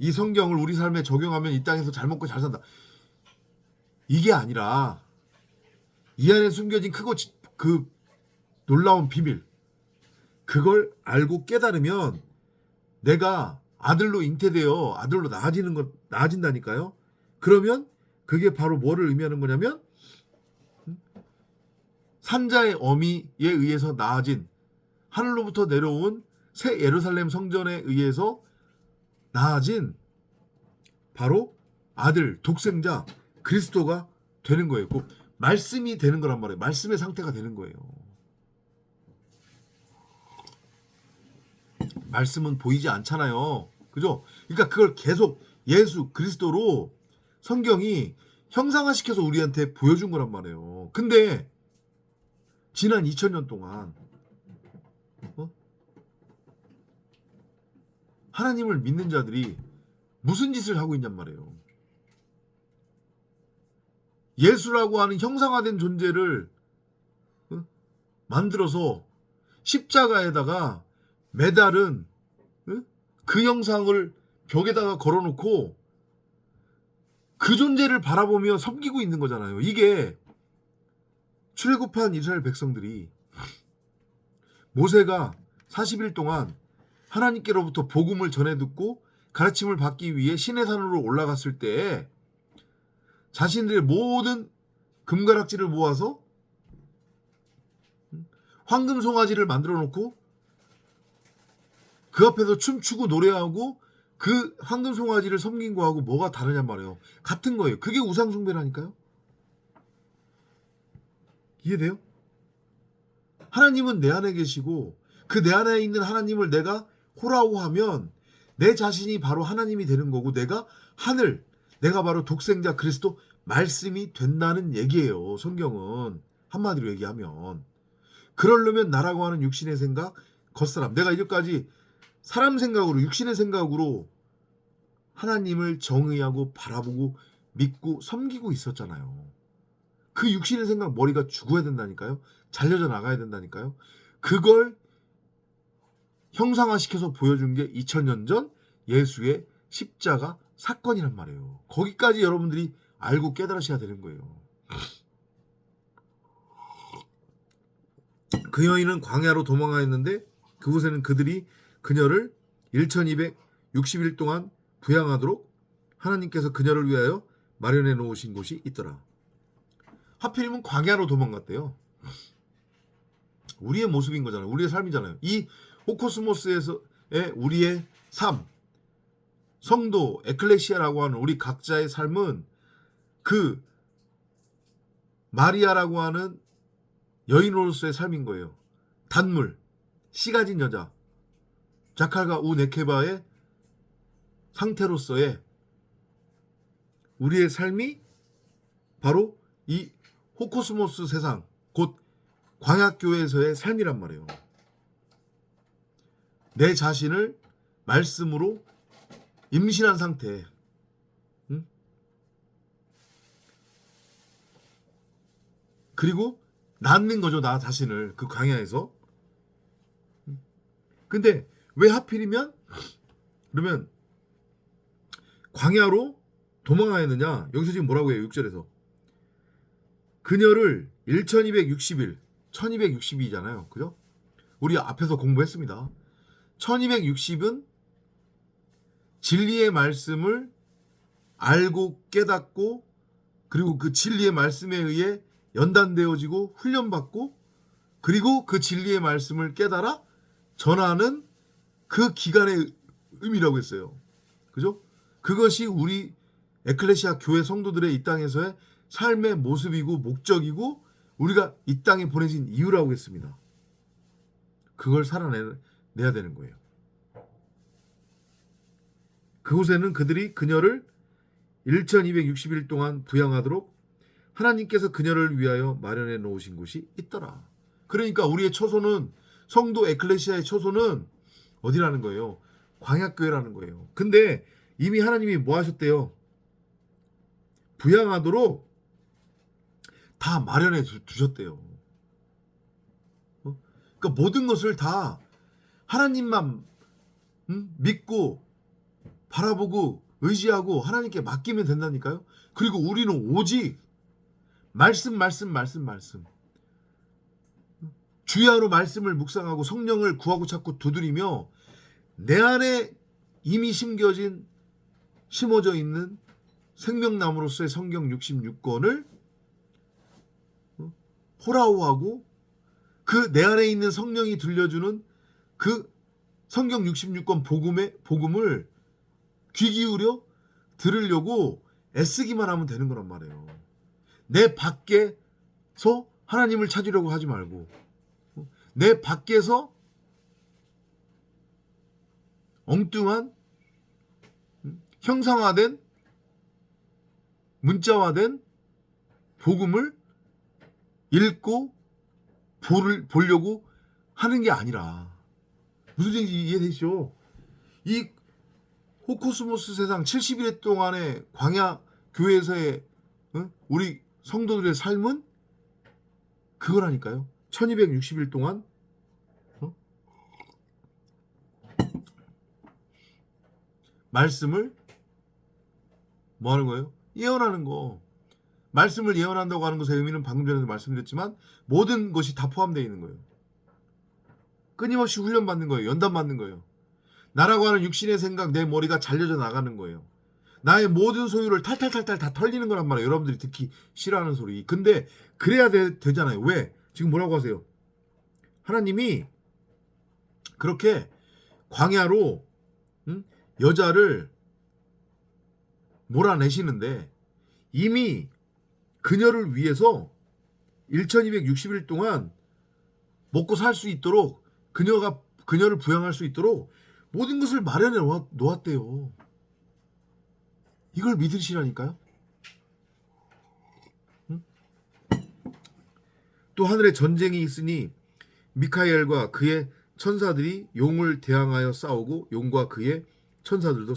이 성경을 우리 삶에 적용하면 이 땅에서 잘 먹고 잘 산다, 이게 아니라 이 안에 숨겨진 크고 그 놀라운 비밀, 그걸 알고 깨달으면 내가 아들로 잉태되어 아들로 나아진다니까요. 그러면 그게 바로 뭐를 의미하는 거냐면 산자의 어미에 의해서 나아진, 하늘로부터 내려온 새 예루살렘 성전에 의해서 나아진 바로 아들, 독생자 그리스도가 되는 거예요. 그 말씀이 되는 거란 말이에요. 말씀의 상태가 되는 거예요. 말씀은 보이지 않잖아요. 그죠? 그러니까 그걸 계속 예수 그리스도로 성경이 형상화시켜서 우리한테 보여준 거란 말이에요. 근데 지난 2000년 동안 하나님을 믿는 자들이 무슨 짓을 하고 있냔 말이에요. 예수라고 하는 형상화된 존재를 만들어서 십자가에다가 매달은 그 형상을 벽에다가 걸어놓고 그 존재를 바라보며 섬기고 있는 거잖아요. 이게 출애굽한 이스라엘 백성들이 모세가 40일 동안 하나님께로부터 복음을 전해 듣고 가르침을 받기 위해 시내산으로 올라갔을 때 자신들의 모든 금가락지를 모아서 황금 송아지를 만들어 놓고 그 앞에서 춤추고 노래하고 그 황금 송아지를 섬긴 거하고 뭐가 다르냔 말이에요. 같은 거예요. 그게 우상숭배라니까요. 이해돼요? 하나님은 내 안에 계시고 그 내 안에 있는 하나님을 내가 호라호하면 내 자신이 바로 하나님이 되는 거고, 내가 하늘, 내가 바로 독생자 그리스도 말씀이 된다는 얘기예요. 성경은 한마디로 얘기하면. 그러려면 나라고 하는 육신의 생각, 겉사람, 내가 이제까지 사람 생각으로, 육신의 생각으로 하나님을 정의하고 바라보고 믿고 섬기고 있었잖아요. 그 육신의 생각, 머리가 죽어야 된다니까요. 잘려져 나가야 된다니까요. 그걸 형상화시켜서 보여준 게 2000년 전 예수의 십자가 사건이란 말이에요. 거기까지 여러분들이 알고 깨달으셔야 되는 거예요. 그 여인은 광야로 도망하였는데 그곳에는 그들이 그녀를 1260일 동안 부양하도록 하나님께서 그녀를 위하여 마련해 놓으신 곳이 있더라. 하필이면 광야로 도망갔대요. 우리의 모습인 거잖아요. 우리의 삶이잖아요. 이 호코스모스에서의 우리의 삶, 성도, 에클레시아라고 하는 우리 각자의 삶은 그 마리아라고 하는 여인으로서의 삶인 거예요. 단물, 씨 가진 여자, 자칼과 우네케바의 상태로서의 우리의 삶이 바로 이 호코스모스 세상, 곧 광야교회에서의 삶이란 말이에요. 내 자신을 말씀으로 임신한 상태, 그리고 낳는 거죠, 나 자신을 그 광야에서. 근데 왜 하필이면, 그러면 광야로 도망하였느냐? 여기서 지금 뭐라고 해요? 6절에서 그녀를 1260일 1260이잖아요. 그죠? 우리 앞에서 공부했습니다. 1260은 진리의 말씀을 알고 깨닫고 그리고 그 진리의 말씀에 의해 연단되어지고 훈련받고 그리고 그 진리의 말씀을 깨달아 전하는 그 기간의 의미라고 했어요. 그죠? 그것이 우리 에클레시아 교회 성도들의 이 땅에서의 삶의 모습이고 목적이고 우리가 이 땅에 보내진 이유라고 했습니다. 그걸 살아내야 되는 거예요. 그곳에는 그들이 그녀를 1260일 동안 부양하도록 하나님께서 그녀를 위하여 마련해 놓으신 곳이 있더라. 그러니까 우리의 처소는 성도 에클레시아의 처소는 어디라는 거예요? 광야교회라는 거예요. 근데 이미 하나님이 뭐 하셨대요? 부양하도록 다 마련해 두셨대요. 그러니까 모든 것을 다 하나님만 믿고 바라보고 의지하고 하나님께 맡기면 된다니까요. 그리고 우리는 오직 말씀 주야로 말씀을 묵상하고 성령을 구하고 찾고 두드리며 내 안에 이미 심어져 있는 생명나무로서의 성경 66권을 호라호하고 그 내 안에 있는 성령이 들려주는 그 성경 66권 복음을 귀 기울여 들으려고 애쓰기만 하면 되는 거란 말이에요. 내 밖에서 하나님을 찾으려고 하지 말고 내 밖에서 엉뚱한 형상화된 문자화된 복음을 읽고 보려고 하는 게 아니라 무슨 얘기인지 이해되시죠? 이 호코스모스 세상 70일 동안의 광야 교회에서의 우리 성도들의 삶은 그거라니까요. 1260일 동안 말씀을 뭐 하는 거예요? 예언하는 거. 말씀을 예언한다고 하는 것의 의미는 방금 전에도 말씀드렸지만 모든 것이 다 포함되어 있는 거예요. 끊임없이 훈련받는 거예요. 연단받는 거예요. 나라고 하는 육신의 생각, 내 머리가 잘려져 나가는 거예요. 나의 모든 소유를 탈탈탈탈 다 털리는 거란 말이에요. 여러분들이 듣기 싫어하는 소리. 근데 그래야 되잖아요. 왜? 지금 뭐라고 하세요? 하나님이 그렇게 광야로 여자를 몰아내시는데 이미 그녀를 위해서 1260일 동안 먹고 살 수 있도록 그녀를 부양할 수 있도록 모든 것을 마련해 놓았대요. 이걸 믿으시라니까요. 또 하늘에 전쟁이 있으니 미카엘과 그의 천사들이 용을 대항하여 싸우고 용과 그의 천사들도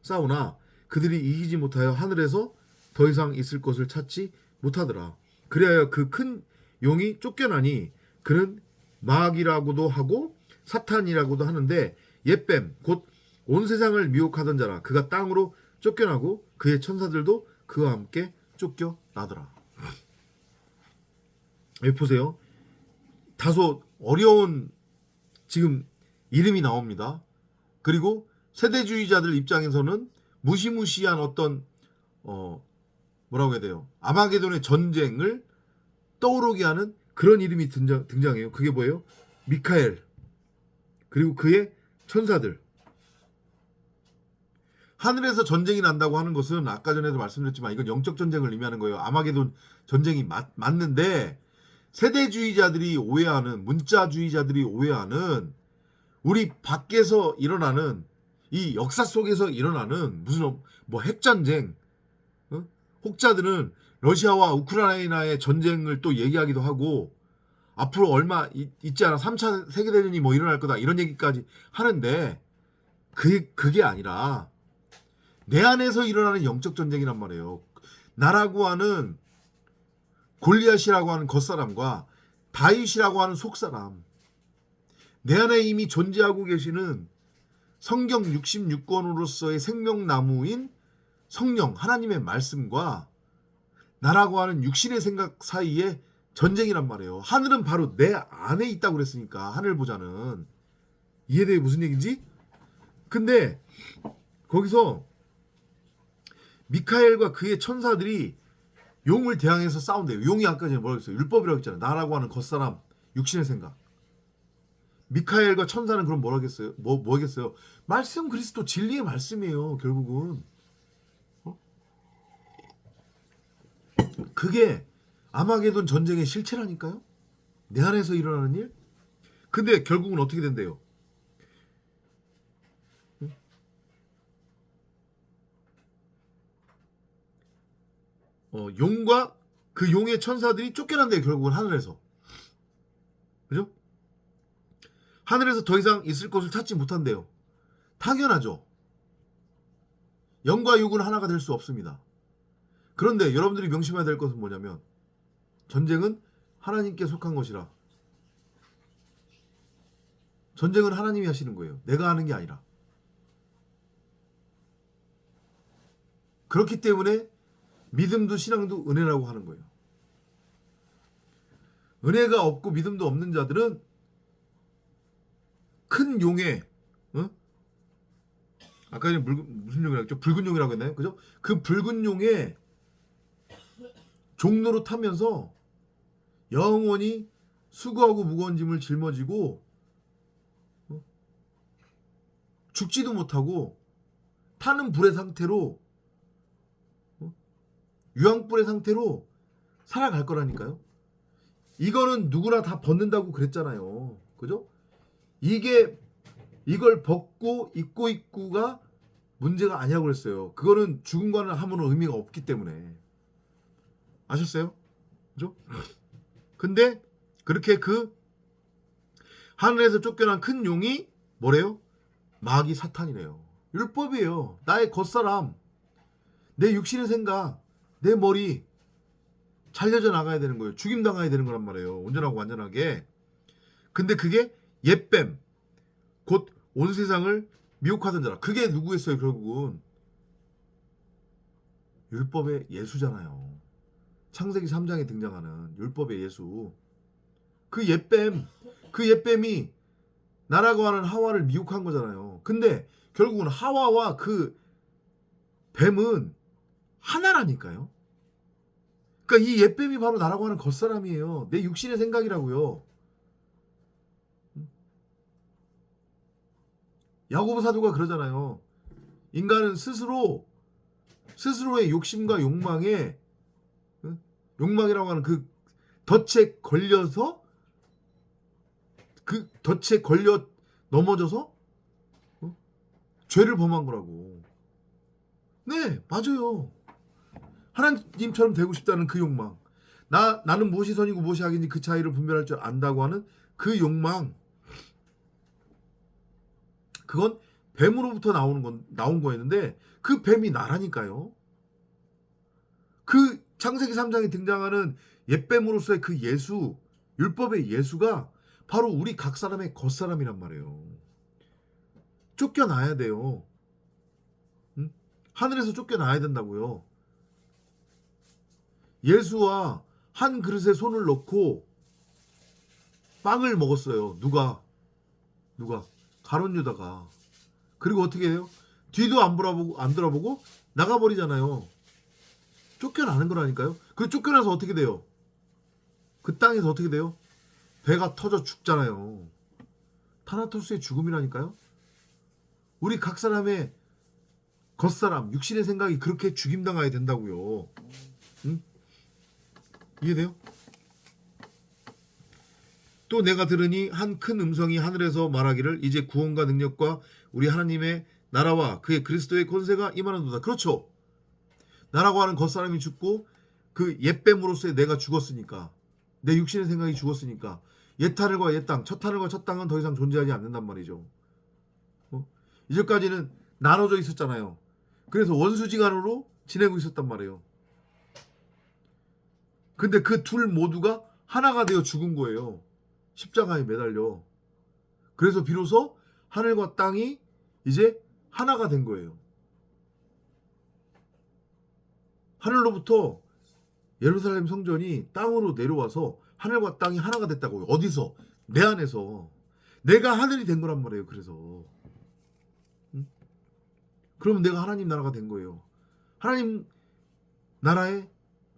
싸우나 그들이 이기지 못하여 하늘에서 더 이상 있을 것을 찾지 못하더라. 그리하여 그 큰 용이 쫓겨나니 그는 마귀라고도 하고 사탄이라고도 하는데 옛뱀 곧 온 세상을 미혹하던 자라. 그가 땅으로 쫓겨나고 그의 천사들도 그와 함께 쫓겨나더라. 여기 보세요. 다소 어려운 지금 이름이 나옵니다. 그리고 세대주의자들 입장에서는 무시무시한 어떤 뭐라고 해야 돼요? 아마게돈의 전쟁을 떠오르게 하는 그런 이름이 등장해요. 그게 뭐예요? 미카엘 그리고 그의 천사들. 하늘에서 전쟁이 난다고 하는 것은 아까 전에도 말씀드렸지만 이건 영적 전쟁을 의미하는 거예요. 아마게돈 전쟁이 맞는데 세대주의자들이 오해하는 문자주의자들이 오해하는 우리 밖에서 일어나는 이 역사 속에서 일어나는 무슨 뭐 핵전쟁 혹자들은 러시아와 우크라이나의 전쟁을 또 얘기하기도 하고 앞으로 얼마 있지 않아 3차 세계대전이 뭐 일어날 거다 이런 얘기까지 하는데 그게 아니라 내 안에서 일어나는 영적 전쟁이란 말이에요. 나라고 하는 골리앗이라고 하는 겉사람과 다윗이라고 하는 속사람, 내 안에 이미 존재하고 계시는 성경 66권으로서의 생명나무인 성령 하나님의 말씀과 나라고 하는 육신의 생각 사이에 전쟁이란 말이에요. 하늘은 바로 내 안에 있다고 그랬으니까 하늘 보자는. 이해돼요? 무슨 얘기인지? 근데 거기서 미카엘과 그의 천사들이 용을 대항해서 싸운대요. 용이 아까 전에 뭐라고 했어요? 율법이라고 했잖아요. 나라고 하는 겉사람, 육신의 생각. 미카엘과 천사는 그럼 뭐라겠어요? 뭐겠어요? 말씀 그리스도 진리의 말씀이에요. 결국은. 그게 아마게돈 전쟁의 실체라니까요. 내 안에서 일어나는 일. 근데 결국은 어떻게 된대요? 용과 그 용의 천사들이 쫓겨난대요. 결국은 하늘에서. 그죠? 하늘에서 더 이상 있을 곳을 찾지 못한대요. 당연하죠. 영과 육은 하나가 될 수 없습니다. 그런데 여러분들이 명심해야 될 것은 뭐냐면 전쟁은 하나님께 속한 것이라. 전쟁은 하나님이 하시는 거예요. 내가 하는 게 아니라. 그렇기 때문에 믿음도 신앙도 은혜라고 하는 거예요. 은혜가 없고 믿음도 없는 자들은 큰 용에 아까 전에 무슨 용이라고 했죠? 붉은 용이라고 했나요? 그죠? 그 붉은 용에 종로로 타면서 영원히 수고하고 무거운 짐을 짊어지고 죽지도 못하고 타는 불의 상태로 유황불의 상태로 살아갈 거라니까요. 이거는 누구나 다 벗는다고 그랬잖아요. 그죠? 이걸 벗고 입고가 문제가 아니라고 그랬어요. 그거는 죽음과는 아무런 의미가 없기 때문에. 아셨어요? 그죠? 근데 그렇게 그 하늘에서 쫓겨난 큰 용이 뭐래요? 마귀 사탄이래요. 율법이에요. 나의 겉사람, 내 육신의 생각, 내 머리 잘려져 나가야 되는 거예요. 죽임당해야 되는 거란 말이에요. 온전하고 완전하게. 근데 그게 옛뱀, 곧 온 세상을 미혹하던 자라. 그게 누구였어요? 결국은 율법의 예수잖아요. 창세기 3장에 등장하는 율법의 예수. 그 옛뱀이 나라고 하는 하와를 미혹한 거잖아요. 근데 결국은 하와와 그 뱀은 하나라니까요. 그러니까 이 옛뱀이 바로 나라고 하는 겉사람이에요. 내 육신의 생각이라고요. 야고보 사도가 그러잖아요. 인간은 스스로의 욕심과 욕망이라고 하는 그 덫에 걸려 넘어져서 죄를 범한 거라고. 네, 맞아요. 하나님처럼 되고 싶다는 그 욕망. 나는 무엇이 선이고 무엇이 악인지 그 차이를 분별할 줄 안다고 하는 그 욕망. 그건 뱀으로부터 나온 거였는데 그 뱀이 나라니까요. 그 창세기 3장에 등장하는 옛뱀으로서의 그 예수, 율법의 예수가 바로 우리 각 사람의 겉사람이란 말이에요. 쫓겨나야 돼요. 응? 하늘에서 쫓겨나야 된다고요. 예수와 한 그릇에 손을 넣고 빵을 먹었어요. 누가? 가룟 유다가. 그리고 어떻게 해요? 뒤도 안 돌아보고 나가버리잖아요. 쫓겨나는 거라니까요. 그 쫓겨나서 어떻게 돼요? 그 땅에서 어떻게 돼요? 배가 터져 죽잖아요. 타나토스의 죽음이라니까요. 우리 각 사람의 겉사람, 육신의 생각이 그렇게 죽임당해야 된다고요. 응? 이해돼요? 또 내가 들으니 한 큰 음성이 하늘에서 말하기를 이제 구원과 능력과 우리 하나님의 나라와 그의 그리스도의 권세가 임하는도다. 그렇죠. 나라고 하는 겉사람이 죽고 그 옛뱀으로서의 내가 죽었으니까, 내 육신의 생각이 죽었으니까 옛하늘과 옛땅, 첫하늘과 첫 땅은 더 이상 존재하지 않는단 말이죠. 이제까지는 나눠져 있었잖아요. 그래서 원수지간으로 지내고 있었단 말이에요. 근데 그 둘 모두가 하나가 되어 죽은 거예요. 십자가에 매달려. 그래서 비로소 하늘과 땅이 이제 하나가 된 거예요. 하늘로부터 예루살렘 성전이 땅으로 내려와서 하늘과 땅이 하나가 됐다고요. 어디서? 내 안에서. 내가 하늘이 된 거란 말이에요. 그래서 그러면 내가 하나님 나라가 된 거예요. 하나님 나라의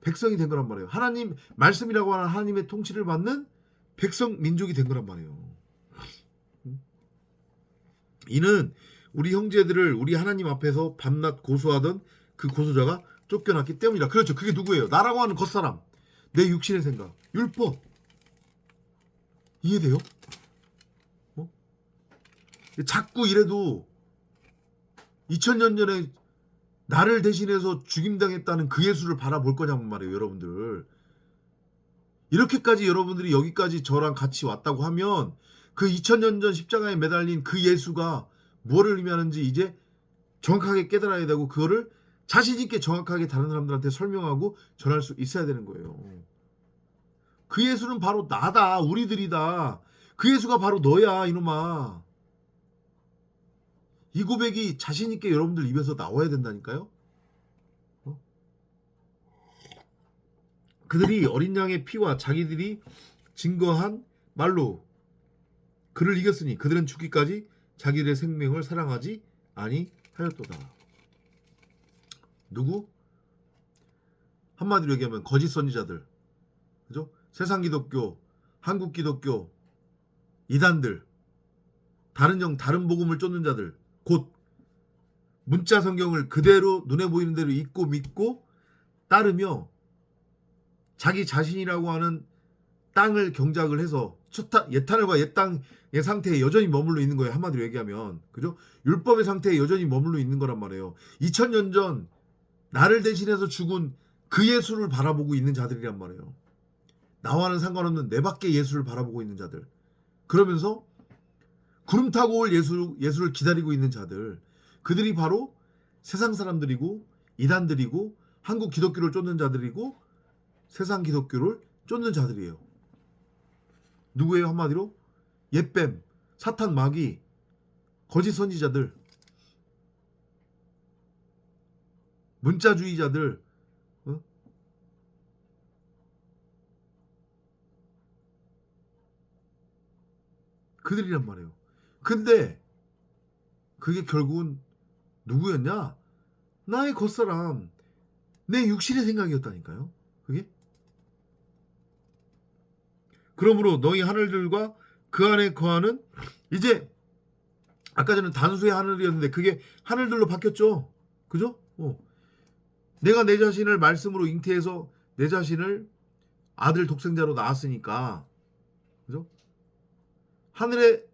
백성이 된 거란 말이에요. 하나님 말씀이라고 하는 하나님의 통치를 받는 백성 민족이 된 거란 말이에요. 이는 우리 형제들을 우리 하나님 앞에서 밤낮 고소하던 그 고소자가 쫓겨났기 때문이라. 그렇죠. 그게 누구예요? 나라고 하는 겉사람. 내 육신의 생각. 율법. 이해돼요? 자꾸 이래도 2000년 전에 나를 대신해서 죽임당했다는 그 예수를 바라볼 거냐고 말이에요. 여러분들. 이렇게까지 여러분들이 여기까지 저랑 같이 왔다고 하면 그 2000년 전 십자가에 매달린 그 예수가 뭐를 의미하는지 이제 정확하게 깨달아야 되고 그거를 자신 있게 정확하게 다른 사람들한테 설명하고 전할 수 있어야 되는 거예요. 그 예수는 바로 나다. 우리들이다. 그 예수가 바로 너야 이놈아. 이 고백이 자신 있게 여러분들 입에서 나와야 된다니까요. 그들이 어린 양의 피와 자기들이 증거한 말로 그를 이겼으니 그들은 죽기까지 자기들의 생명을 사랑하지 아니하였도다. 누구? 한마디로 얘기하면 거짓 선지자들, 그죠? 세상 기독교, 한국 기독교, 이단들, 다른 복음을 쫓는 자들, 곧 문자 성경을 그대로 눈에 보이는 대로 읽고 믿고 따르며 자기 자신이라고 하는 땅을 경작을 해서 옛하늘과 옛땅의 상태에 여전히 머물러 있는 거예요. 한마디로 얘기하면. 그죠? 율법의 상태에 여전히 머물러 있는 거란 말이에요. 2000년 전 나를 대신해서 죽은 그 예수를 바라보고 있는 자들이란 말이에요. 나와는 상관없는 내 밖의 예수를 바라보고 있는 자들. 그러면서 구름 타고 올 예수를 기다리고 있는 자들. 그들이 바로 세상 사람들이고 이단들이고 한국 기독교를 쫓는 자들이고 세상 기독교를 쫓는 자들이에요. 누구예요? 한마디로 옛뱀, 사탄, 마귀, 거짓 선지자들, 문자주의자들, 그들이란 말이에요. 근데 그게 결국은 누구였냐? 나의 겉사람, 내 육신의 생각이었다니까요. 그게. 그러므로 너희 하늘들과 그 안에 거하는, 이제 아까 전에 단수의 하늘이었는데 그게 하늘들로 바뀌었죠. 그죠? 내가 내 자신을 말씀으로 잉태해서 내 자신을 아들 독생자로 낳았으니까, 그죠? 하늘에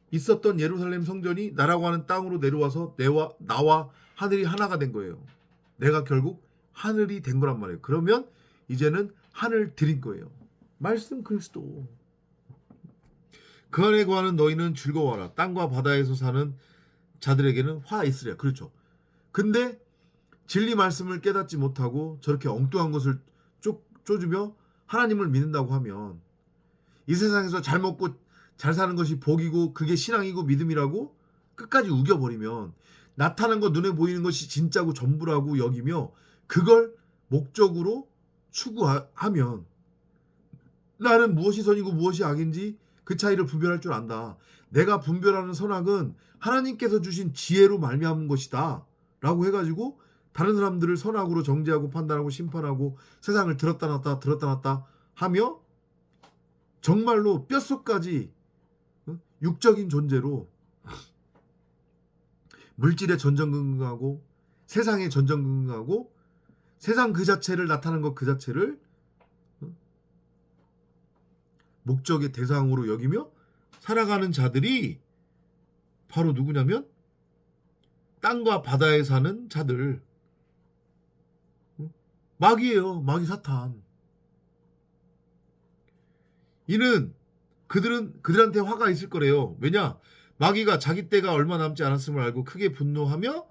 있었던 예루살렘 성전이 나라고 하는 땅으로 내려와서 나와 하늘이 하나가 된 거예요. 내가 결국 하늘이 된 거란 말이에요. 그러면 이제는 하늘 들인 거예요. 말씀 그리스도. 그 안에 거하는 너희는 즐거워하라. 땅과 바다에서 사는 자들에게는 화 있으랴. 그렇죠. 근데 진리 말씀을 깨닫지 못하고 저렇게 엉뚱한 것을 쪼주며 하나님을 믿는다고 하면 이 세상에서 잘 먹고 잘 사는 것이 복이고 그게 신앙이고 믿음이라고 끝까지 우겨버리면, 나타난 거 눈에 보이는 것이 진짜고 전부라고 여기며 그걸 목적으로 추구하면 나는 무엇이 선이고 무엇이 악인지 그 차이를 분별할 줄 안다. 내가 분별하는 선악은 하나님께서 주신 지혜로 말미암은 것이다 라고 해가지고 다른 사람들을 선악으로 정죄하고 판단하고 심판하고 세상을 들었다 놨다 하며 정말로 뼛속까지 육적인 존재로 물질에 전전긍긍하고 세상에 전전긍긍하고 세상 그 자체를 나타나는 것 그 자체를 목적의 대상으로 여기며 살아가는 자들이 바로 누구냐면 땅과 바다에 사는 자들. 마귀예요. 마귀 사탄. 이는 그들한테 화가 있을 거래요. 왜냐? 마귀가 자기 때가 얼마 남지 않았음을 알고 크게 분노하며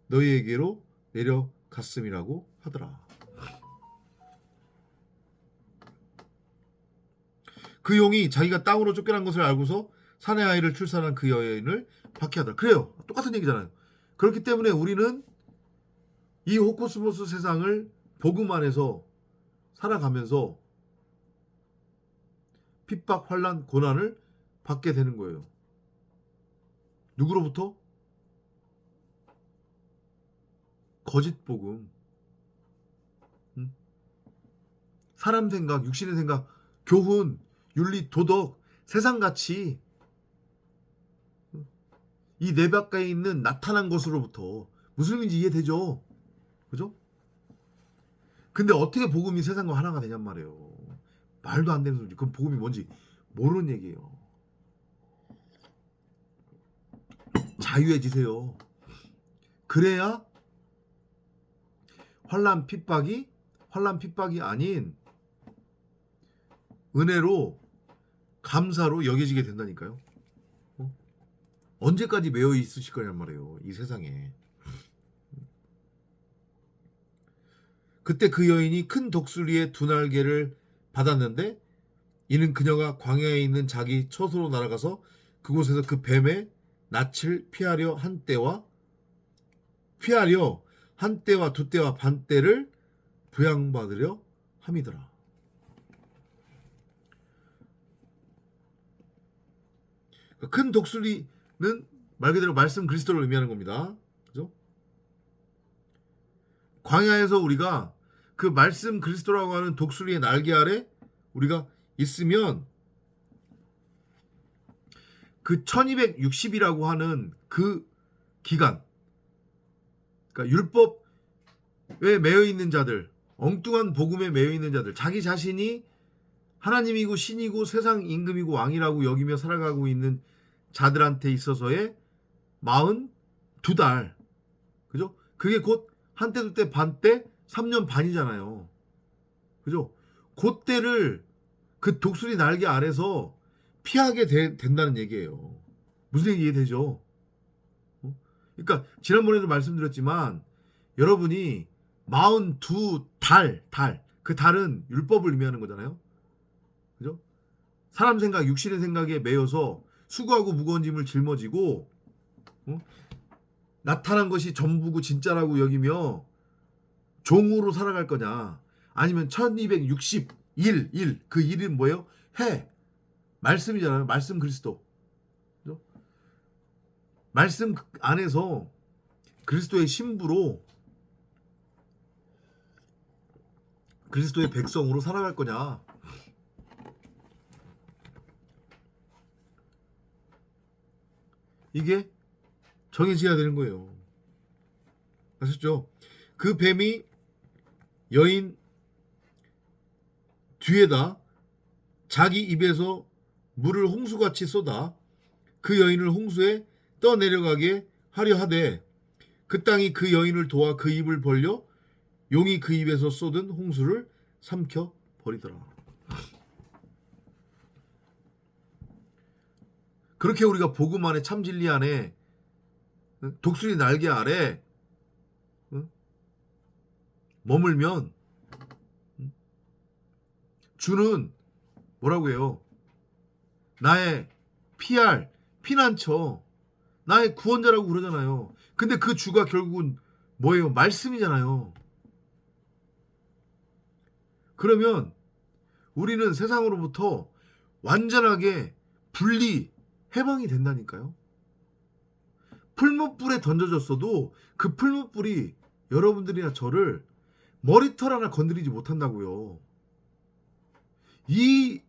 너희에게로 내려갔음이라고 하더라. 그 용이 자기가 땅으로 쫓겨난 것을 알고서 사내 아이를 출산한 그 여인을 박해하더라. 그래요. 똑같은 얘기잖아요. 그렇기 때문에 우리는 이 호코스모스 세상을 복음 안에서 살아가면서 핍박, 환난, 고난을 받게 되는 거예요. 누구로부터? 거짓 복음. 사람 생각, 육신의 생각, 교훈, 윤리, 도덕, 세상 가치, 이 내 밖에 있는 나타난 것으로부터. 무슨 의미인지 이해되죠? 그죠? 근데 어떻게 복음이 세상과 하나가 되냔 말이에요. 말도 안 되는 소리. 그럼 복음이 뭔지 모르는 얘기예요. 자유해지세요. 그래야 환난 핍박이 아닌 은혜로, 감사로 여겨지게 된다니까요. 언제까지 매여 있으실 거냔 말이에요. 이 세상에. 그때 그 여인이 큰 독수리의 두 날개를 받았는데 이는 그녀가 광야에 있는 자기 처소로 날아가서 그곳에서 그 뱀의 낯을 피하려 한 때와 두 때와 반 때를 부양받으려 함이더라. 큰 독수리는 말 그대로 말씀 그리스도를 의미하는 겁니다. 그죠? 광야에서 우리가 그 말씀 그리스도라고 하는 독수리의 날개 아래 우리가 있으면 그 1260이라고 하는 그 기간, 그러니까 율법에 매여 있는 자들, 엉뚱한 복음에 매여 있는 자들, 자기 자신이 하나님이고 신이고 세상 임금이고 왕이라고 여기며 살아가고 있는 자들한테 있어서의 42달, 그죠? 그게 곧 한때 두때 반때 3년 반이잖아요. 그죠? 그때를 그 독수리 날개 아래서 피하게 된다는 얘기예요. 무슨 얘기 이해되죠? 그러니까 지난번에도 말씀드렸지만 여러분이 42달, 그 달은 율법을 의미하는 거잖아요. 그죠? 사람 생각, 육신의 생각에 매여서 수고하고 무거운 짐을 짊어지고 나타난 것이 전부고 진짜라고 여기며 종으로 살아갈 거냐, 아니면 1261일, 그 일은 뭐예요? 해, 말씀이잖아요. 말씀 그리스도. 그죠? 말씀 안에서 그리스도의 신부로, 그리스도의 백성으로 살아갈 거냐. 이게 정해져야 되는 거예요. 아셨죠? 그 뱀이 여인 뒤에다 자기 입에서 물을 홍수같이 쏟아 그 여인을 홍수에 떠내려가게 하려 하되 그 땅이 그 여인을 도와 그 입을 벌려 용이 그 입에서 쏟은 홍수를 삼켜 버리더라. 그렇게 우리가 복음 안에, 참 진리 안에, 독수리 날개 아래 머물면 주는 뭐라고 해요? 나의 피난처, 나의 구원자라고 그러잖아요. 근데 그 주가 결국은 뭐예요? 말씀이잖아요. 그러면 우리는 세상으로부터 완전하게 해방이 된다니까요. 풀무불에 던져졌어도 그 풀무불이 여러분들이나 저를 머리털 하나 건드리지 못한다고요. 이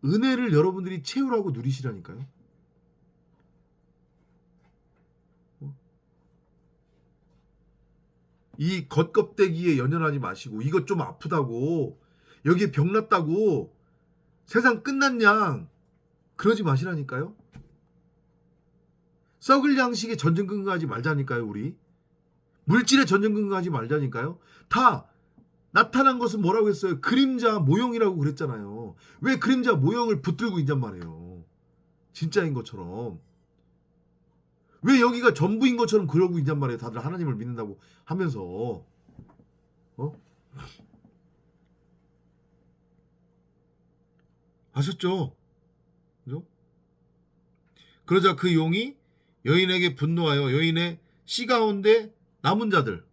은혜를 여러분들이 채우라고 누리시라니까요. 이 겉껍데기에 연연하지 마시고, 이것 좀 아프다고, 여기에 병 났다고 세상 끝났냐 그러지 마시라니까요. 썩을 양식에 전전긍긍하지 말자니까요. 우리 물질에 전전긍긍하지 말자니까요. 다 나타난 것은 뭐라고 했어요? 그림자 모형이라고 그랬잖아요. 왜 그림자 모형을 붙들고 있냔 말이에요. 진짜인 것처럼. 왜 여기가 전부인 것처럼 그러고 있냔 말이에요. 다들 하나님을 믿는다고 하면서. 아셨죠? 그죠? 그러자 그 용이 여인에게 분노하여 여인의 씨 가운데 남은 자들,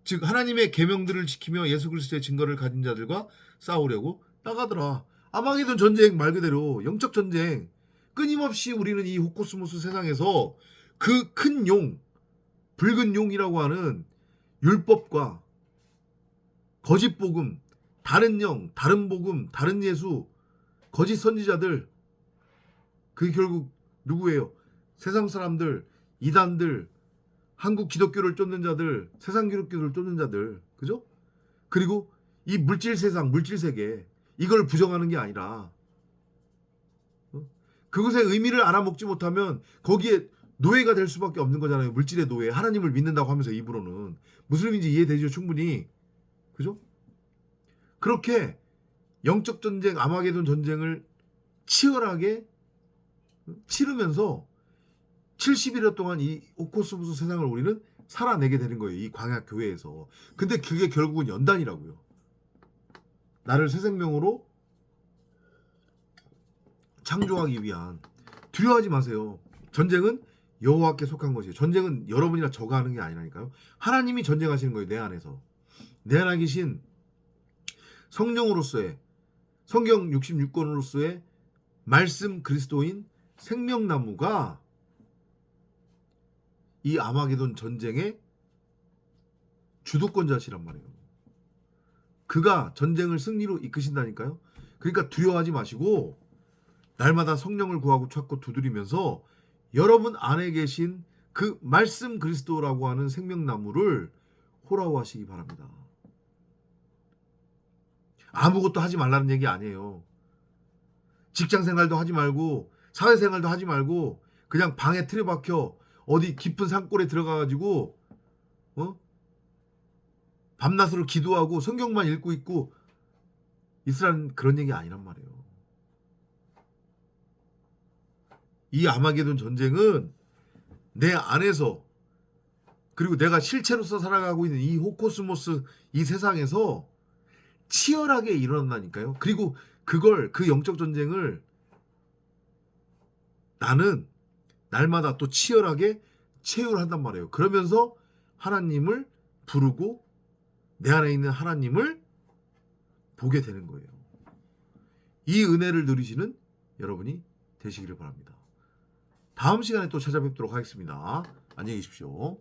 즉 하나님의 계명들을 지키며 예수 그리스도의 증거를 가진 자들과 싸우려고 나가더라. 아마게돈 전쟁 말 그대로 영적 전쟁. 끊임없이 우리는 이 호코스모스 세상에서 그 큰 용, 붉은 용이라고 하는 율법과 거짓 복음, 다른 영, 다른 복음, 다른 예수, 거짓 선지자들, 그게 결국 누구예요? 세상 사람들, 이단들, 한국 기독교를 쫓는 자들, 세상 기독교를 쫓는 자들, 그죠? 그리고 이 물질 세상, 물질 세계, 이걸 부정하는 게 아니라 그것의 의미를 알아먹지 못하면 거기에 노예가 될 수밖에 없는 거잖아요. 물질의 노예. 하나님을 믿는다고 하면서 입으로는. 무슨 의미인지 이해되죠? 충분히. 그죠? 그렇게 영적 전쟁, 아마게돈 전쟁을 치열하게 치르면서 70일 동안 이 오코스모스 세상을 우리는 살아내게 되는 거예요. 이 광야 교회에서. 근데 그게 결국은 연단이라고요. 나를 새 생명으로 창조하기 위한. 두려워하지 마세요. 전쟁은 여호와께 속한 것이에요. 전쟁은 여러분이나 저가 하는 게 아니라니까요. 하나님이 전쟁하시는 거예요. 내 안에서. 내 안에 계신 성령으로서의, 성경 66권으로서의 말씀 그리스도인 생명나무가 이 아마게돈 전쟁의 주도권자시란 말이에요. 그가 전쟁을 승리로 이끄신다니까요. 그러니까 두려워하지 마시고 날마다 성령을 구하고 찾고 두드리면서 여러분 안에 계신 그 말씀 그리스도라고 하는 생명나무를 호라호하시기 바랍니다. 아무것도 하지 말라는 얘기 아니에요. 직장생활도 하지 말고 사회생활도 하지 말고 그냥 방에 틀에 박혀 어디 깊은 산골에 들어가가지고 밤낮으로 기도하고 성경만 읽고 있고 있으라는 그런 얘기 아니란 말이에요. 이 아마게돈 전쟁은 내 안에서 그리고 내가 실체로서 살아가고 있는 이 호코스모스 이 세상에서 치열하게 일어난다니까요. 그리고 그 영적 전쟁을 나는 날마다 또 치열하게 체유를 한단 말이에요. 그러면서 하나님을 부르고 내 안에 있는 하나님을 보게 되는 거예요. 이 은혜를 누리시는 여러분이 되시기를 바랍니다. 다음 시간에 또 찾아뵙도록 하겠습니다. 안녕히 계십시오.